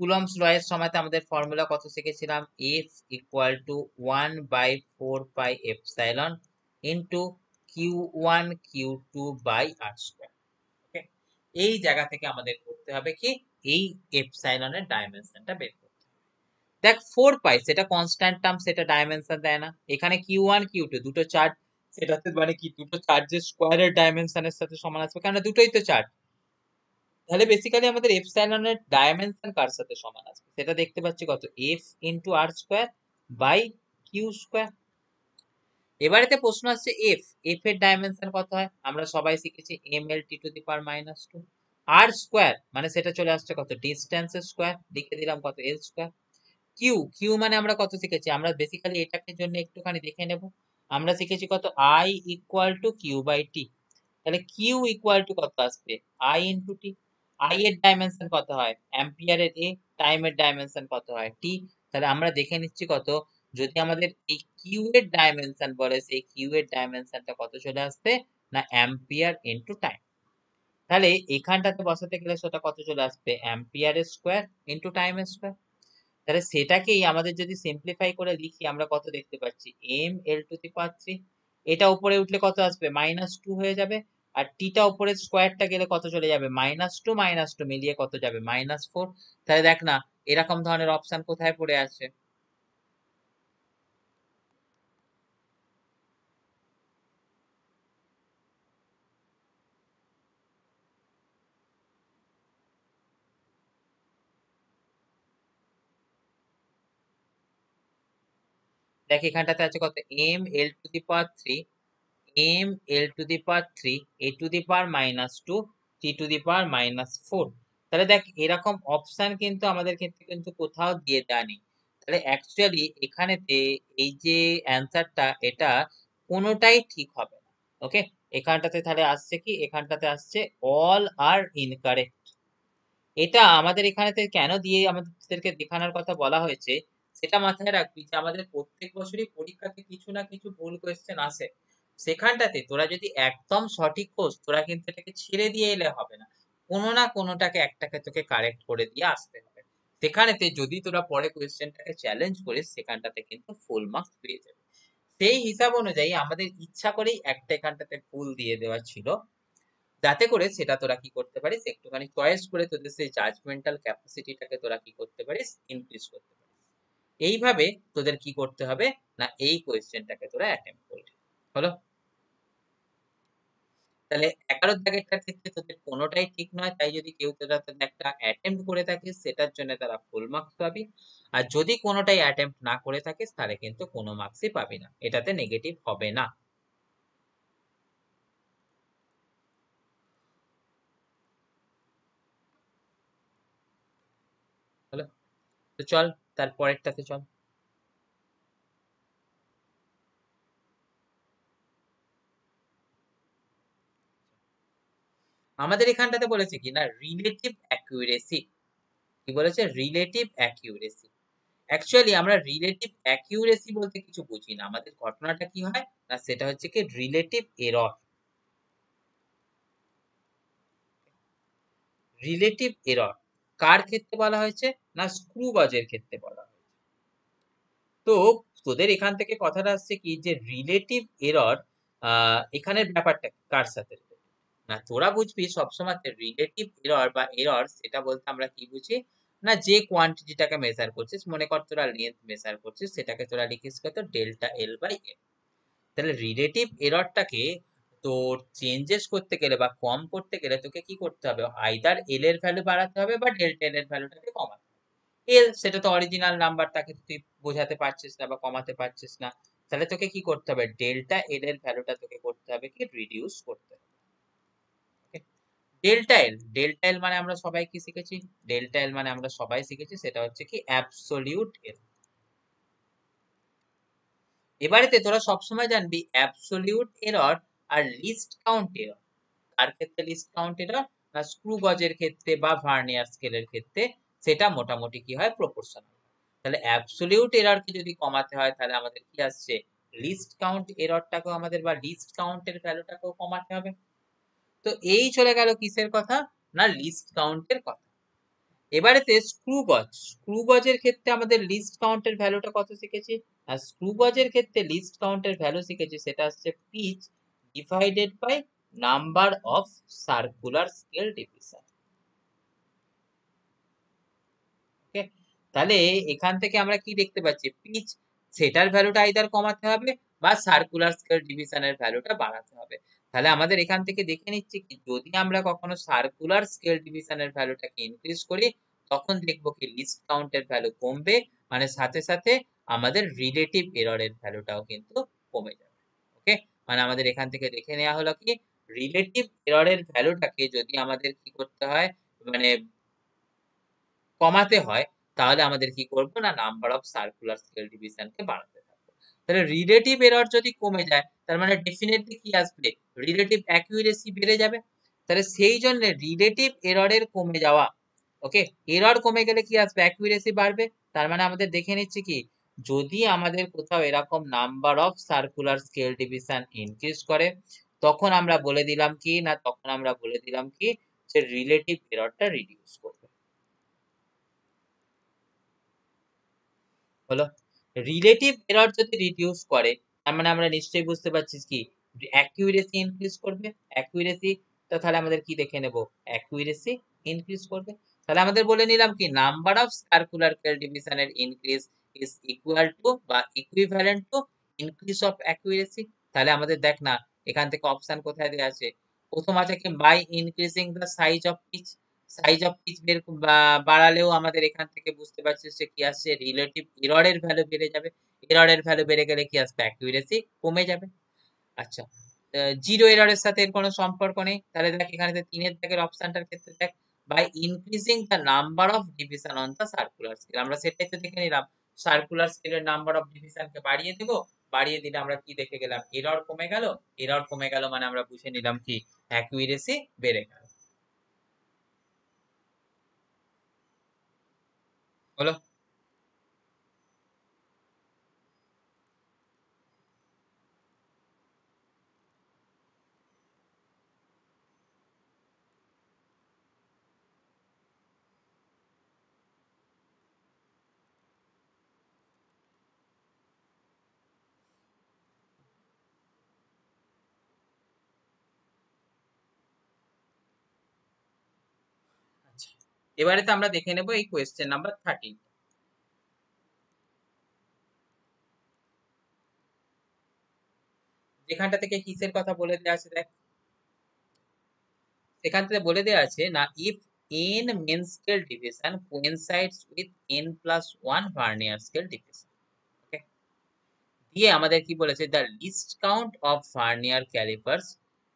কুলম্বস ল এর সময়তে আমাদের ফর্মুলা কত শিখেছিলাম F equal two 1/4 pi epsilon into Q1 Q2/r²। ওকে, এই জায়গা থেকে আমাদের করতে হবে কি এই এপসাইলনের ডাইমেনশনটা বের করতে হবে। দেখ 4 পাই সেটা কনস্ট্যান্ট টার্ম, সেটা ডাইমেনশন দেয় না। এখানে Q1 Q2 দুটো চার্জ, সেটাতে মানে কি দুটো চার্জের স্কোয়ারের ডাইমেনশনের সাথে সমান আসবে, কারণ দুটোই তো চার্জ। তাহলে বেসিক্যালি আমাদের এপসাইলনের ডাইমেনশন কার সাথে সমান আসবে, সেটা দেখতে পাচ্ছি কত, F into r square by q square. এবারেতে প্রশ্ন আসছে এফ, এফ এর ডাইমেনশন কত হয়, আমরা সবাই শিখেছি ml t⁻²। আর স্কোয়ার মানে সেটা চলে আসছে কত, ডিস্টেন্সের স্কোয়ার, লিখে দিলাম কত, এল স্কোয়ার। কিউ, কিউ মানে আমরা কত শিখেছি, আমরা বেসিক্যালি এটাকে জন্য একটুখানি দেখে নেব। আমরা শিখেছি কত, I equal to q by t. তাহলে কিউ ইকুয়াল টু কত আসবে, আই ইন্টু টি। আই এর ডাইমেনশন কত হয়, অ্যাম্পিয়ারের এ, টাইমের ডাইমেনশন কত হয়, টি। তাহলে আমরা দেখে নিচ্ছি কত, যদি আমাদের এই কিউ এর ডাইমেনশন বলে, সেই কিউ এর ডাইমেনশনটা কত চলে আসবে না, অ্যাম্পিয়ার ইন্টু টাইম। তাহলে এখানটাতে বসাতে গেলে সেটা কত চলে আসবে, অ্যাম্পিয়ারের স্কোয়ার ইন্টু টাইমের স্কোয়ার। তাহলে সেটাকেই আমাদের যদি সিম্পলিফাই করে লিখি, আমরা কত দেখতে পাচ্ছি, ml⁻3। এটা উপরে উঠলে কত আসবে, -2 হয়ে যাবে। আর টিটা উপরে স্কোয়ারটা গেলে কত চলে যাবে, -2 মিলিয়ে কত যাবে, -4। তাহলে দেখ না এরকম ধরনের অপশন কোথায় পড়ে আছে। দেখ এখানটাতে আছে কত, ml⁻3, ml⁻3 a⁻², t⁻²। তাহলে দেখ এরকম অপশন কিন্তু আমাদের ক্ষেত্রে কিন্তু কোথাও দিয়ে দেওয়া নেই। তাহলে অ্যাকচুয়ালি এখানেতে এই যে অ্যান্সারটা, এটা কোনোটাই ঠিক হবে না। ওকে, এখানটাতে তাহলে আসছে কি, এখানটাতে আসছে অল আর ইনকারেক্ট। এটা আমাদের এখানেতে কেন দিয়ে আমাদেরকে দেখানোর কথা বলা হয়েছে, সেটা মাথায় রাখবি যে আমাদের প্রত্যেক বছরই পরীক্ষাতে কিছু না কিছু ভুল কোয়েশ্চেন আসে। সেখানটাতে তোরা যদি একদম সঠিক হোস, তোরা কিন্তু এটাকে ছেড়ে দিয়ে এলে হবে না, কোনো না কোনোটাকে একটাকে তোকে কারেক্ট করে দিয়ে আসতে হবে। সেখানেতে যদি তোরা পরে কোয়েশ্চেনটাকে চ্যালেঞ্জ করিস, সেখানটাতে কিন্তু ফুল মার্কস পেয়ে যাবে। সেই হিসাব অনুযায়ী আমাদের ইচ্ছা করেই একটা এখানটাতে ভুল দিয়ে দেওয়া ছিল, যাতে করে সেটা তোরা কি করতে পারিস, একটুখানি চয়েস করে তোদের সেই জাজমেন্টাল ক্যাপাসিটিটাকে তোরা কি করতে পারিস, ইনক্রিজ করতে পারিস। এইভাবে তোদের কি করতে হবে না, এই কোয়েশ্চেনটাকে তোরা অ্যাটেম্প করবি। হলো? তাহলে 11 দাগেরটার ক্ষেত্রে তোদের কোনোটাই ঠিক নয়, তাই যদি কেউ তোরা একটা অ্যাটেম্প করে থাকিস, সেটার জন্য তারা ফুল মার্কস পাবি। আর যদি কোনোটাই অ্যাটেম্প না করে থাকিস, তাহলে কিন্তু কোনো মার্কসই পাবি না, এটাতে নেগেটিভ হবে না। হলো? তো চল তারপরেরটাতে চল। আমাদের এখানটাতে বলেছে কি না, রিলেটিভ অ্যাকিউরেসি। কি বলেছে, রিলেটিভ অ্যাকিউরেসি। অ্যাকচুয়ালি আমরা রিলেটিভ অ্যাকিউরেসি বলতে কিছু বুঝি না, আমাদের ঘটনাটা কি হয় না, সেটা হচ্ছে কি রিলেটিভ এরর। রিলেটিভ এরর কার ক্ষেত্রে বলা হয়েছে না, স্ক্রু গজের ক্ষেত্রে বলা হয়েছে। তো তোদের এখান থেকে কথাটা আসছে কি, যে রিলেটিভ এরর এখানের ব্যাপারটা কার সাথে না, তোরা বুঝবি সবসময় রিলেটিভ এরর বা এরর, সেটা বলতে আমরা কি বুঝি না, যে কোয়ান্টিটিটাকে মেজার করছিস, মনে কর তোরা লেন্থ মেজার করছিস, সেটাকে তোরা লিখিস কত, ডেল্টা এল বাই এল। তাহলে রিলেটিভ এররটাকে তোর চেঞ্জেস করতে গেলে বা কম করতে গেলে তোকে কি করতে হবে, আইদার এল এর ভ্যালু বাড়াতে হবে বা ডেল্টা এল এর ভ্যালুটাকে কমাতে হবে। এল সেটা তো অরিজিনাল নাম্বার, তাকে তুই বোঝাতে পারছিস না বা কমাতে পারছিস না, তাহলে তোকে কি করতে হবে, ডেল্টা এল এর ভ্যালুটা তোকে করতে হবে কি, রিডিউস করতে হবে। ডেল্টা এল, ডেল্টা এল মানে আমরা সবাই কি শিখেছি, ডেল্টা এল মানে আমরা সবাই শিখেছি সেটা হচ্ছে কি অ্যাবসোলিউট এল। এবারেতে তোরা সবসময় জানবি অ্যাবসোলিউট এরর আর লিস্ট কাউন্ট এরর। তার ক্ষেত্রে লিস্ট কাউন্ট এরর, না স্ক্রু গজের ক্ষেত্রে বা ভার্নিয়ার স্কেলের ক্ষেত্রে সেটা মোটামুটি কি হয়, প্রপোর্শনাল। তাহলে অ্যাবসোলিউট এররকে যদি কমাতে হয়, তাহলে আমাদের কি আসছে, লিস্ট কাউন্ট এররটাকেও আমাদের বা লিস্ট কাউন্টের ভ্যালুটাকেও কমাতে হবে। তো এই চলে গেল কিসের কথা, না লিস্ট কাউন্টের কথা। এবারেতে স্ক্রু গজ, স্ক্রু গজের ক্ষেত্রে আমাদের লিস্ট কাউন্টের ভ্যালুটা কত শিখেছি, আর স্ক্রু গজের ক্ষেত্রে লিস্ট কাউন্টের ভ্যালু শিখেছি, সেটা হচ্ছে pitch divided by number of circular scale division. Okay, তাহলে এখান থেকে আমরা কি দেখতে পাচ্ছি, পিচ সেটার ভ্যালুটা আইদার কমাতে হবে বা সার্কুলার স্কেল ডিভিশনের ভ্যালুটা বাড়াতে হবে। তাহলে আমাদের এখান থেকে দেখে নিচ্ছি কি, যদি আমরা কখনো সার্কুলার স্কেল ডিভিশনের ভ্যালুটাকে ইনক্রিজ করি, তখন দেখবো কি লিস্ট কাউন্টের ভ্যালু কমবে, মানে সাথে সাথে আমাদের রিলেটিভ এররের ভ্যালুটাও কিন্তু কমে যাবে। ওকে, মানে আমাদের এখান থেকে দেখে নেওয়া হলো কি, রিলেটিভ এররের ভ্যালুটাকে যদি আমাদের কি করতে হয়, মানে কমাতে হয়, তাহলে আমাদের কি করব না, নাম্বার অফ সার্কুলার স্কেল ডিভিশনকে বাড়াতে থাকবো। তাহলে রিলেটিভ এরর যদি কমে যায়, তার মানে ডেফিনেটলি কি আসবে, রিলেটিভ অ্যাকুরেসি বেড়ে যাবে। তাহলে সেই জন্য রিলেটিভ এররের কমে যাওয়া, ওকে, এরর কমে গেলে কি আসবে, অ্যাকুরেসি বাড়বে। তার মানে আমাদের দেখে নিচ্ছি কি, যদি আমাদের কোথাও এরকম number of circular scale division increase করে, তখন আমরা বলে দিলাম কি না, তখন আমরা বলে দিলাম কি যে রিলেটিভ এররটা রিডিউস করবে। হলো, রিলেটিভ এরর যদি রিডিউস করে, তার মানে আমরা নিশ্চয়ই বুঝতে পারছি কি, অ্যাকুরেসি ইনক্রিজ করবে। অ্যাকুরেসি, তো তাহলে আমাদের কি দেখে নেব, অ্যাকুরেসি ইনক্রিজ করবে। তাহলে আমাদের বলে নিলাম কি, নাম্বার অফ সার্কুলার স্কেল ডিভিশনের ইনক্রিজ ইজ ইকুয়াল টু বা equivalent to increase of accuracy. তাহলে আমাদের দেখ না, এখান থেকে অপশন কোথায় দেওয়া আছে, প্রথম আছে কি, by increasing the size of pitch. Size of pitch বাড়ালেও আমাদের এখান থেকে বুঝতে পারছি যে কি আসছে, রিলেটিভ এররের ভ্যালু বেড়ে যাবে। এররের ভ্যালু বেড়ে গেলে কি আসবে, অ্যাকুরেসি কমে যাবে। আচ্ছা, জিরো এররের সাথে এর কোনো সম্পর্ক নেই। তাহলে দেখ এখানে 3-এর দাগের অপশনটার ক্ষেত্রে দেখ, by increasing the number of division on the circular scale, আমরা সেটাই তো দেখে নিলাম, সার্কুলার স্কেলের নাম্বার অফ ডিভিশনকে বাড়িয়ে দেব, বাড়িয়ে দিলে আমরা কি দেখে গেলাম, এরর কমে গেল। এরর কমে গেল মানে আমরা বুঝে নিলাম কি, অ্যাকুরেসি বেড়ে গেল। হলো, আচ্ছা, এবারে তো আমরা দেখে নেব এই কোয়েশ্চেন নাম্বার 13। যেখানটা থেকে কিসের কথা বলে দেওয়া আছে দেখ, এখান থেকে বলে দেওয়া আছে না, if n main scale division coincides with n plus 1 vernier scale division. Okay, দিয়ে আমাদের কি বলেছে, the least count of vernier callipers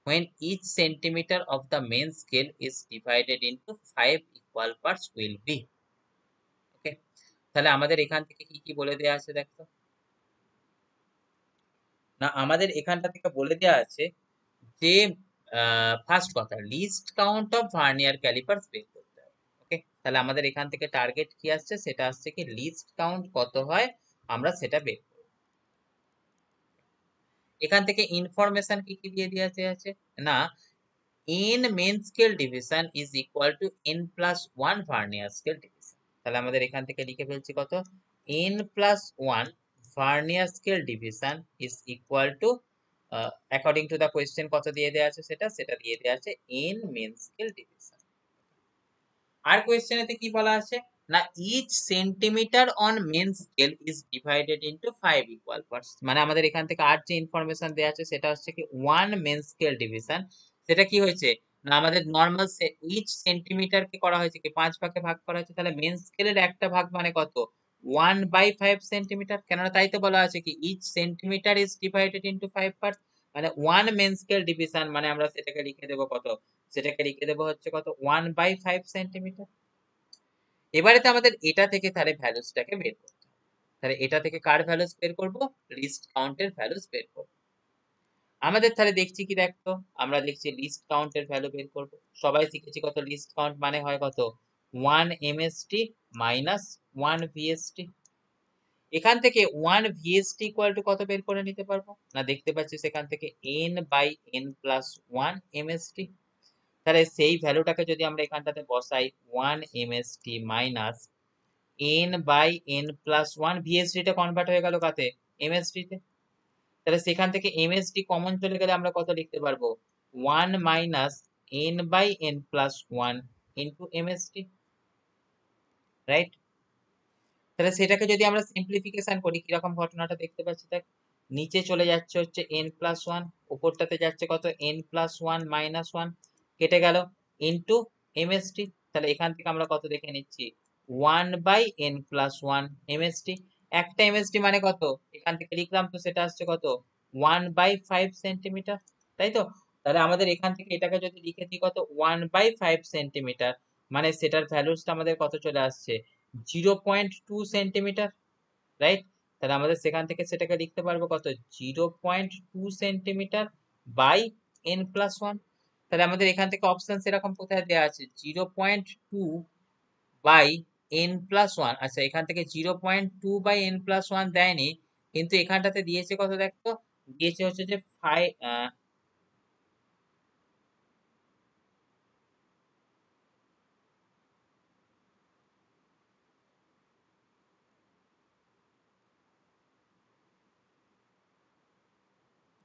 when each centimeter of the main scale is divided into 5 equal parts will be। ওকে, তাহলে আমাদের এখান থেকে কি কি বলে দেওয়া আছে দেখো না, আমাদের এখানটা থেকে বলে দেওয়া আছে যে ফার্স্ট কথা, list count of vernier callipers বের করতে হবে। ওকে, তাহলে আমাদের এখান থেকে টার্গেট কি আসছে, সেটা আসছে কি, লিস্ট কাউন্ট কত হয় আমরা সেটা বের করব। এখান থেকে ইনফরমেশন কি কি দিয়ে দেওয়া আছে না, n main scale division is equal to n plus 1 vernier scale division. তাহলে আমাদের এখান থেকে লিখে ফেলছি কত, n plus 1 vernier scale division is equal to, according to the question কত দিয়ে দেওয়া আছে, সেটা সেটা দিয়ে দেওয়া আছে n মেন স্কেল ডিভিশন। আর কোয়েশ্চেনেতে কি বলা আছে না, each centimetre on main scale is divided into 5 equal parts. মানে আমাদের এখান থেকে আর যে ইনফরমেশন দেওয়া আছে সেটা হচ্ছে কি 1 মেন স্কেল ডিভিশন, সেটা কি হয়েছে না, আমাদের নর্মাল ইচ সেন্টিমিটার কে করা হয়েছে কি 5 ভাগে ভাগ করা হয়েছে। তাহলে মেন স্কেলের একটা ভাগ মানে কত, 1/5 সেন্টিমিটার। কেননা তাই তো বলা আছে কি, each centimetre is divided into 5 parts, মানে 1 মেন স্কেল ডিভিশন মানে আমরা সেটাকে লিখে দেবো কত, সেটাকে লিখে দেবো হচ্ছে কত, 1/5 সেন্টিমিটার। এবারে তো আমাদের এটা থেকে তাহলে ভ্যালুসটাকে বের করতে হবে। তাহলে এটা থেকে কার ভ্যালুস বের করব, লিস্ট কাউন্টের ভ্যালুস বের করব। আমাদের তাহলে দেখছি কি দেখতো, আমরা দেখছি লিস্ট কাউন্টের ভ্যালু বের করব। সবাই শিখেছি কত, লিস্ট কাউন্ট মানে হয় কত, 1 এমএসটি মাইনাস 1 ভিএসটি। এখান থেকে 1 ভিএসটি ইকুয়াল টু কত বের করে নিতে পারবো না, দেখতে পাচ্ছি সেখান থেকে n by n plus 1 MST. তাহলে সেই ভ্যালুটাকে যদি আমরা এখানটাতে বসাই, 1 MST minus n by n plus 1, VSD টা কনভার্ট হয়ে গেল কাতে, এমএসডি তে। তাহলে সেখান থেকে এমএসডি কমন চলে গেলে আমরা কত লিখতে পারবো, 1 minus n by n plus 1 into MSD, right. তাহলে সেটাকে যদি আমরা সিম্পলিফিকেশন করি কিরকম ঘটনাটা দেখতে পাচ্ছি, দেখ নিচে চলে যাচ্ছে হচ্ছে n+1, উপরটাতে যাচ্ছে কত n+1 - 1, কেটে গেল ইন্টু mst। তাহলে এখান থেকে আমরা কত দেখে নিচ্ছি 1/n+1 mst। একটা mst মানে কত, এখান থেকে লিখলাম তো সেটা আসছে কত 1/5 সেন্টিমিটার, তাই তো। তাহলে আমাদের এখান থেকে এটাকে যদি লিখে দিই কত 1/5 সেন্টিমিটার, মানে সেটার ভ্যালুসটা আমাদের কত চলে আসছে 0.2 সেন্টিমিটার, রাইট। তাহলে আমাদের সেখান থেকে সেটাকে লিখতে পারবো কত 0.2 সেন্টিমিটার বাই n+1। তাহলে আমাদের এখান থেকে অপশন সেরকম কোথায় দেওয়া আছে 0.2 বাই n+1। আচ্ছা এখান থেকে 0.2 বাই n+1 দেয়নি, কিন্তু এখানটাতে দিয়েছে কত দেখতো, দিয়েছে হচ্ছে যে 5।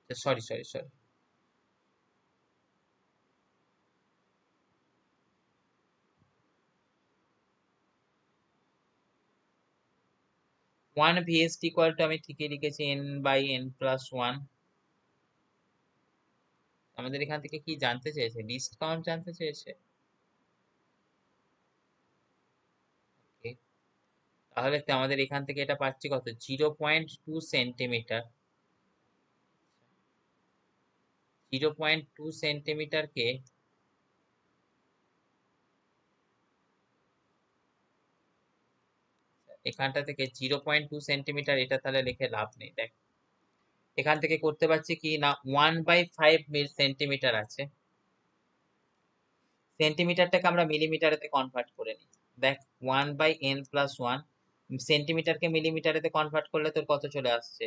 Sorry sorry sorry, 1 VST equal to আমি ঠিকই লিখেছি n/n+1। আমাদের এখান থেকে কি জানতে চেয়েছে, লিস্ট কাউন্ট জানতে চেয়েছে। Okay, তাহলে তো আমাদের এখান থেকে এটা পাচ্ছি কত 0.2 সেন্টিমিটার। 0.2 সেন্টিমিটারকে এখানটা থেকে 0.2 সেন্টিমিটার, এটা তাহলে লিখে লাভ নেই। দেখ এখান থেকে করতে পারছি কি না 1/5 সেন্টিমিটার আছে, সেন্টিমিটারটাকে আমরা মিলিমিটারেতে কনভার্ট করে নিই। দেখ 1/n+1 সেন্টিমিটারকে মিলিমিটারেতে কনভার্ট করলে তোর কত চলে আসছে,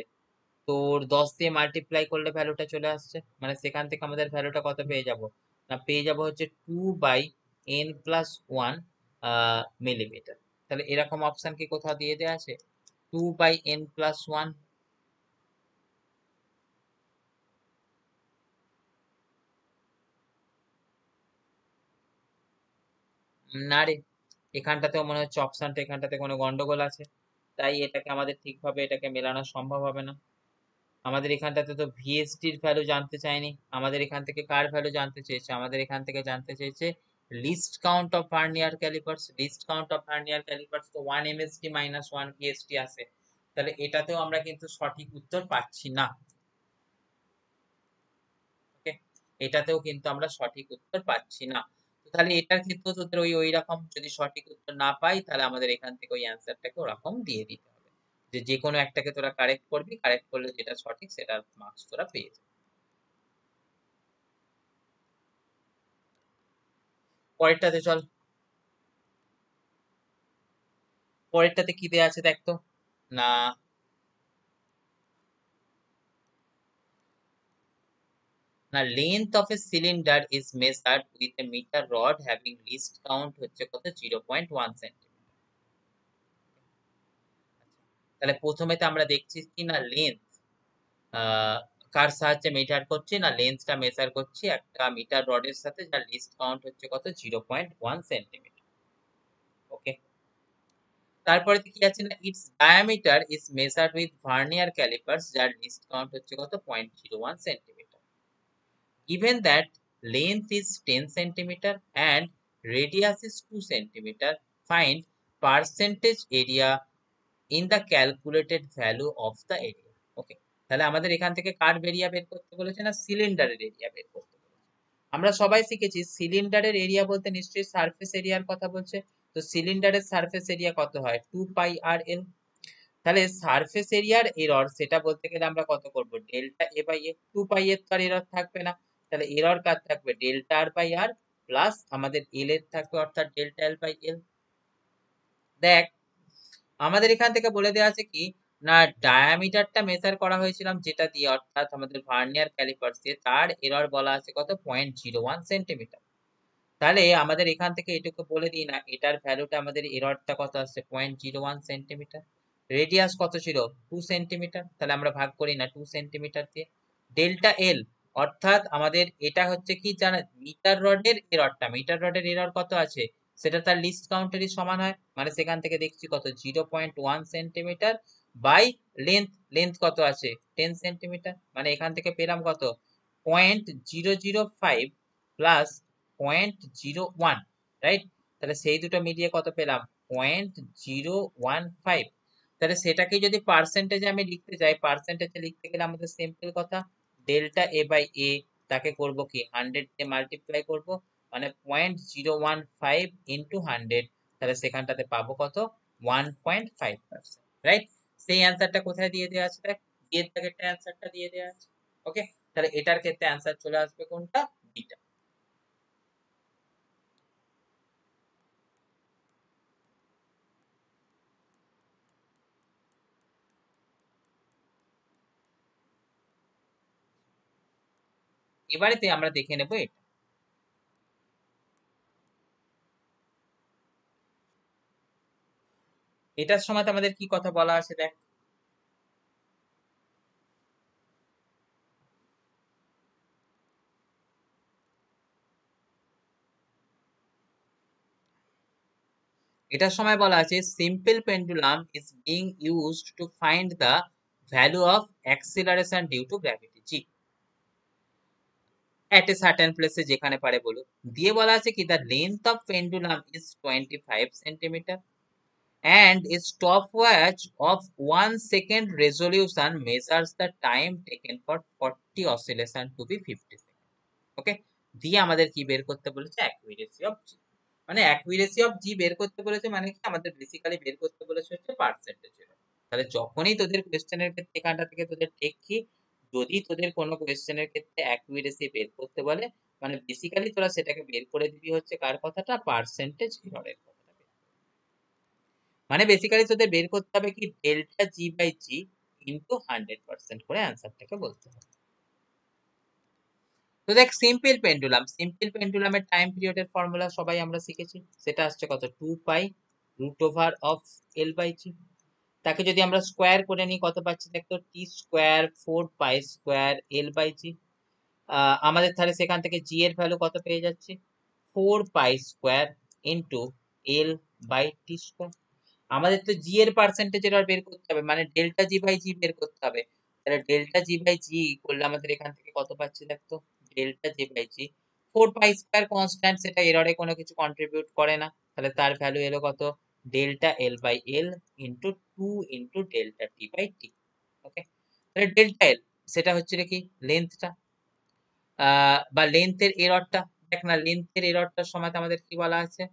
তোর 10 দিয়ে মাল্টিপ্লাই করলে ভ্যালুটা চলে আসছে, মানে সেখান থেকে আমাদের ভ্যালুটা কত পেয়ে যাব না, পেয়ে যাব হচ্ছে 2/n+1 মিলিমিটার। তাহলে এরকম অপশন কি কোথাও দিয়ে দেওয়া আছে 2/n+1? না রে, এখানটাতেও মনে হচ্ছে অপশনটা এখানটাতে কোনো গন্ডগোল আছে, তাই এটাকে আমাদের ঠিকভাবে এটাকে মেলানো সম্ভব হবে না। আমাদের এখানটাতে তো ভিএসটির ভ্যালু জানতে চাইনি, আমাদের এখান থেকে কার ভ্যালু জানতে চেয়েছে, আমাদের এখান থেকে জানতে চেয়েছে list count of vernier callipers. List count of vernier callipers তো 1 এমএসডি মাইনাস 1 ভিএসটি আছে। তাহলে এটাতেও আমরা কিন্তু সঠিক উত্তর পাচ্ছি না। ওকে, এটাতেও কিন্তু আমরা সঠিক উত্তর পাচ্ছি না। তো তাহলে এটার ক্ষেত্রেও তোদের ওই ওই রকম যদি সঠিক উত্তর না পাই, তাহলে আমাদের এখান থেকে ওই অ্যান্সারটাকে ওরকম দিয়ে দিতে হবে, যে যে কোনো একটাকে তোরা কারেক্ট করবি, কারেক্ট করলে যেটা সঠিক সেটার মার্কস তোরা পেয়ে যাবি। পরেরটাতে চল, পরেরটাতে কি দেয়া আছে দেখতো না, না length of a cylinder is measured with a metre rod having least count হচ্ছে কত 0.1 সেন্টিমিটার। তাহলে প্রথমে তো আমরা দেখছি কি না লেন্থ কার সাহায্যে মেজার করছি না, লেন্থটা মেজার করছি একটা মিটার রডের সাথে, যার লিস্ট কাউন্ট হচ্ছে কত 0.1 সেন্টিমিটার। ওকে, তারপরে কি আছে না it's diameter is measured with vernier callipers, যার লিস্ট কাউন্ট হচ্ছে কত 0.01 centimetre. Given that length is 10 centimeter and radius is 2 centimeter, find percentage area in the calculated value of the area. Okay, তাহলে আমাদের এখান থেকে কার এরিয়া বের করতে বলেছে না, সিলিন্ডারের এরিয়া বের করতে বলেছে। আমরা সবাই শিখেছি সিলিন্ডারের এরিয়া বলতে নিশ্চয়ই সারফেস এরিয়ার কথা বলছে। তো সিলিন্ডারের সারফেস এরিয়া কত হয় 2πr/l। তাহলে সারফেস এরিয়ার এরর সেটা বলতে গেলে আমরা কত করব ডেল্টা এ বাই এ, 2 পাই এর তো আর এরর থাকবে না, তাহলে এরর কার থাকবে delta R by R plus আমাদের এল এর থাকবে অর্থাৎ ডেল্টা এল বাই এল। দেখ আমাদের এখান থেকে বলে দেওয়া আছে কি না ডায়ামিটারটা মেজার করা হয়েছিলাম যেটা দিয়ে অর্থাৎ আমাদের ভার্নিয়ার ক্যালিপার্স দিয়ে, তার এরর বলা আছে কত 0.01 সেন্টিমিটার। তাহলে আমাদের এখান থেকে এটুকু বলে দিই না এটার ভ্যালুটা আমাদের এররটা কত আসছে 0.01 সেন্টিমিটার। রেডিয়াস কত ছিল 2 সেন্টিমিটার, তাহলে আমরা ভাগ করি না 2 সেন্টিমিটার দিয়ে। ডেল্টা এল অর্থাৎ আমাদের এটা হচ্ছে কি জানা মিটার রডের এররটা, মিটার রডের এরর কত আছে সেটা তার লিস্ট কাউন্টেরই সমান হয়, মানে সেখান থেকে দেখছি কত 0.1 সেন্টিমিটার বাই লেন্থ কত আছে 10 সেন্টিমিটার, মানে এখান থেকে পেলাম কত 0.005 প্লাস 0.01, রাইট? তাহলে সেই দুটো মিলিয়ে কত পেলাম 0.015। তাহলে সেটাকে যদি পার্সেন্টেজে আমি লিখতে যাই, পার্সেন্টেজে লিখতে গেলে আমাদের সিম্পল কথা, ডেল্টা এ বাই এ তাকে করব কি 100 দিয়ে মাল্টিপ্লাই করব, মানে 0.015 ইন্টু 100, তাহলে সেখানটাতে পাবো কত 1.5%, রাইট? সেই অ্যান্সারটা কোথায় দিয়ে দেওয়া আছে, দেখ এর থেকে একটা অ্যান্সারটা দিয়ে দেওয়া আছে। ওকে, তাহলে এটার ক্ষেত্রে অ্যান্সার চলে আসবে কোনটা, বিটা। এবারেতে আমরা দেখে নেব এটা। এটার সময় আমাদের কি কথা বলা আছে দেখ, এটার সময় বলা আছে simple pendulum is being used to find the value of acceleration due to gravity G at a certain place, যেখানে পারে বলুক। দিয়ে বলা আছে কি the length of pendulum is 25 centimeter and a stopwatch of 1 second resolution measures the time taken for 40 oscillation to be 50 seconds. ওকে, দিয়ে আমাদের কি বের করতে বলেছে, অ্যাকুরেসি অফ জি, মানে অ্যাকুরেসি অফ জি বের করতে বলেছে, মানে কি আমাদের বেসিক্যালি বের করতে বলেছে হচ্ছে পার্সেন্টেজ। তাহলে যখনই তোদের কোয়েশ্চেনের ক্ষেত্রে এখানটা থেকে তোদের টেক কি, যদি তোদের কোনো কোয়েশ্চেনের ক্ষেত্রে অ্যাকুরেসি বের করতে বলে, মানে বেসিক্যালি তোরা সেটাকে বের করে দিবি হচ্ছে কার কথাটা, পার্সেন্টেজ এররের কথাটা। মানে বেসিক্যালি তোদের বের করতে হবে কি delta G by G into 100% করে অ্যান্সারটাকে বলতে হবে। তো দেখ সিম্পল পেন্ডুলামের টাইম পিরিয়ডের ফর্মুলা সবাই আমরা শিখেছি, সেটা আসছে কত 2 pi root over of l by g. তাকে যদি আমরা স্কোয়ার করে নিই কত পাচ্ছি দেখ তো, T square 4 pi square l by g. আমাদের তাহলে সেখান থেকে জি এর ভ্যালু কত পেয়ে যাচ্ছি 4 pi square into L by T square. আমাদের তো জি এর পার্সেন্টেজ এর বের করতে হবে, মানে ডেল্টা জি বাই জি বের করতে হবে। তাহলে ডেল্টা জি বাই জি করলে আমাদের এখান থেকে কত পাচ্ছি দেখতো, delta G by G 4 pi square constant, সেটা এররে কোনো কিছু কন্ট্রিবিউট করে না, তাহলে তার ভ্যালু এলো কত delta l by l into 2 into delta t by t. Okay, তাহলে ডেল্টা এল সেটা হচ্ছে কি লেন্থটা, বা লেন্থের এররটা, দেখ না লেন্থের এররটার সময় আমাদের কি বলা আছে,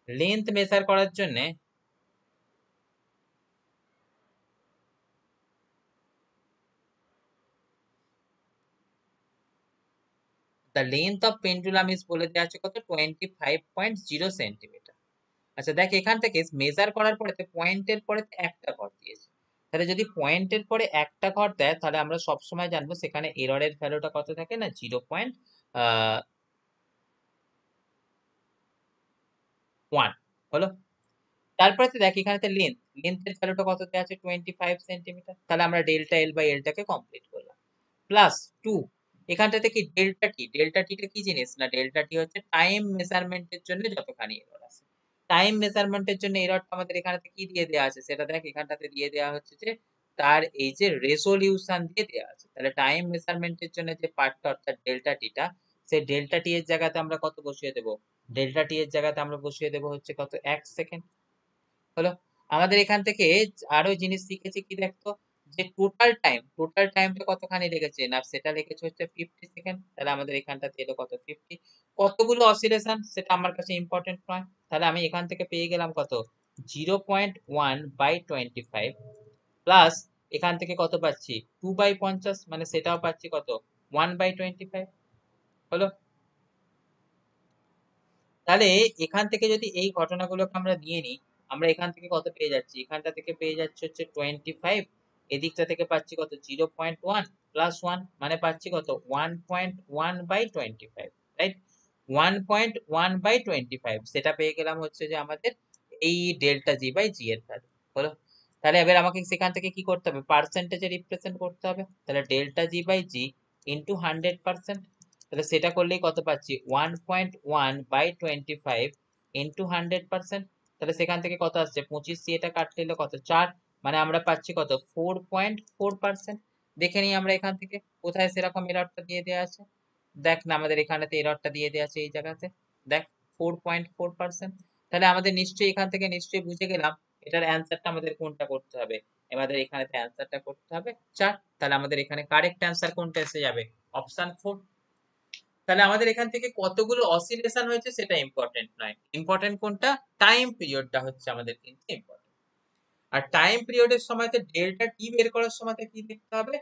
লেন্থ মেজার করার জন্য the length of pendulum is বলে দেওয়া আছে কত 25.0 সেন্টিমিটার। আচ্ছা দেখ এখান থেকে মেজার করার পরে পয়েন্টের পরে একটা ঘর দিয়েছে, তাহলে যদি পয়েন্টের পরে একটা ঘর দেয় তাহলে আমরা সবসময় জানবো সেখানে এররের ভ্যালুটা কত থাকে না 0.1 হলো। তারপরে তো দেখ এখানে লেন্থের ভ্যালুটা কত দেওয়া আছে 25 সেন্টিমিটার, তাহলে আমরা ডেল্টা এল বাই এলটাকে কমপ্লিট করলাম, প্লাস 2 এখানটাতে কি ডেল্টা টিটা কি জিনিস না, ডেল্টা টি হচ্ছে টাইম মেজারমেন্টের জন্য যতখানি এরর আছে, টাইম মেজারমেন্টের জন্য এররটা আমাদের এখানেতে কি দিয়ে দেওয়া আছে সেটা দেখ, এখানটাতে দিয়ে দেওয়া হচ্ছে যে তার এই যে রেজলিউশন দিয়ে দেওয়া আছে, তাহলে টাইম মেজারমেন্টের জন্য যে পার্টটা অর্থাৎ ডেল্টা টিটা, সেই ডেল্টা টি এর জায়গাতে আমরা কত বসিয়ে দেবো, ডেল্টা টি এর জায়গাতে আমরা বসিয়ে দেবো হচ্ছে কত 1 সেকেন্ড। হলো, আমাদের এখান থেকে আরো জিনিস শিখেছি কি দেখতো, যে টোটাল টাইমটা কতখানি লেগেছে না, সেটা লেগেছে হচ্ছে 50 সেকেন্ড, তাহলে আমাদের এখানটাতে এলো কত 50, কতগুলো অসিলেশন সেটা আমার কাছে ইম্পর্টেন্ট নয়, তাহলে আমি এখান থেকে পেয়ে গেলাম কত 0.1 বাই 25 প্লাস এখান থেকে কত পাচ্ছি 2 বাই 50, মানে সেটাও পাচ্ছি কত 1 বাই 25। হলো, তাহলে এখান থেকে যদি এই ঘটনাগুলোকে আমরা নিয়ে নিই, আমরা এখান থেকে কত পেয়ে যাচ্ছি, এখানটা থেকে পেয়ে যাচ্ছে হচ্ছে 25, এদিকটা থেকে পাচ্ছি কত 0.1 প্লাস 1, মানে পাচ্ছি কত 1.1 বাই 25, রাইট? 1.1 বাই 25 সেটা পেয়ে গেলাম হচ্ছে যে আমাদের এই ডেল্টা জি বাই জি এর ভ্যালু। হলো, তাহলে এবার আমাকে সেখান থেকে কি করতে হবে, পার্সেন্টেজে রিপ্রেজেন্ট করতে হবে। তাহলে delta G by G into 100%, তাহলে সেটা করলেই কত পাচ্ছি, 1.1/25 ইন্টু 100%। তাহলে সেখান থেকে কত আসছে, 25 দিয়ে এটা কাটতে হলো কত, 4, মানে আমরা পাচ্ছি কত, 4.4%। দেখে নিই আমরা এখান থেকে কোথায় সেরকম এররটা দিয়ে দেওয়া আছে। দেখ না, আমাদের এখানেতে এররটা দিয়ে দেওয়া আছে এই জায়গাতে, দেখ 4.4%। তাহলে আমাদের নিশ্চয়ই এখান থেকে নিশ্চয়ই বুঝে গেলাম এটার অ্যান্সারটা আমাদের কোনটা করতে হবে, আমাদের এখানে অ্যান্সারটা করতে হবে 4। তাহলে আমাদের এখানে কারেক্ট অ্যান্সার কোনটা এসে যাবে, অপশন 4। তাহলে আমাদের এখান থেকে কতগুলো অসিলেশন হয়েছে সেটা ইম্পর্টেন্ট নয়, ইম্পর্টেন্ট কোনটা, টাইম পিরিয়ডটা হচ্ছে আমাদের কিন্তু ইম্পর্টেন্ট। আর টাইম পিরিয়ডের সময়তে ডেল্টা টি বের করার সময়তে কি দেখতে হবে,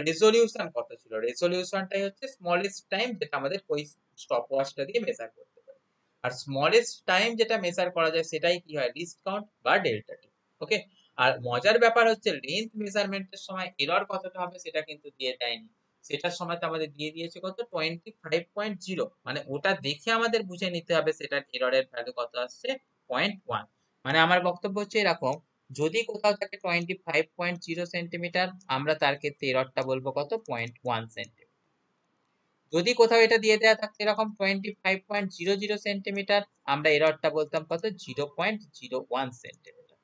রেজলিউশন কত ছিল, রেজলিউশনটাই হচ্ছে স্মলেস্ট টাইম যেটা আমাদের ওই স্টপ ওয়াচটা দিয়ে মেজার করতে পারি। আর স্মলেস্ট টাইম যেটা মেজার করা যায় সেটাই কি হয়, লিস্ট কাউন্ট বা ডেল্টা টি। ওকে, আর মজার ব্যাপার হচ্ছে লেন্থ মেজারমেন্টের সময় এরর কতটা হবে সেটা কিন্তু দিয়ে দেয়নি, সেটার সময় তো আমাদের দিয়ে দিয়েছে কত, 25.0, মানে ওটা দেখে আমাদের বুঝে নিতে হবে সেটার এররের ভ্যালু কত আসছে, 0.1। মানে আমার বক্তব্য হচ্ছে এরকম, যদি কোথাও থাকে 25.0 সেন্টিমিটার, আমরা তার ক্ষেত্রে এররটা বলবো কত, 0.1 সেন্টিমিটার। যদি কোথাও এটা দিয়ে দেওয়া থাকতো এরকম 25.00 সেন্টিমিটার, আমরা এররটা বলতাম কত, 0.01 সেন্টিমিটার।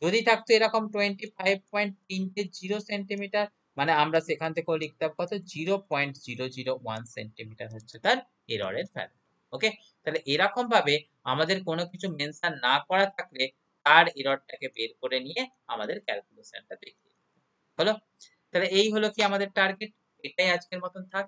যদি থাকতো এরকম 25.30 সেন্টিমিটার, মানে আমরা সেখান থেকেও লিখতাম কত, 0.001 সেন্টিমিটার হচ্ছে তার এররের ভ্যালু। ওকে, তাহলে এরকম ভাবে আমাদের কোনো কিছু মেনশন না করা থাকলে তার এররটাকে বের করে নিয়ে আমাদের ক্যালকুলেশনটা দেখিয়ে দিতে হলো। তাহলে এই হলো কি আমাদের টার্গেট, এটাই আজকের মতন থাক।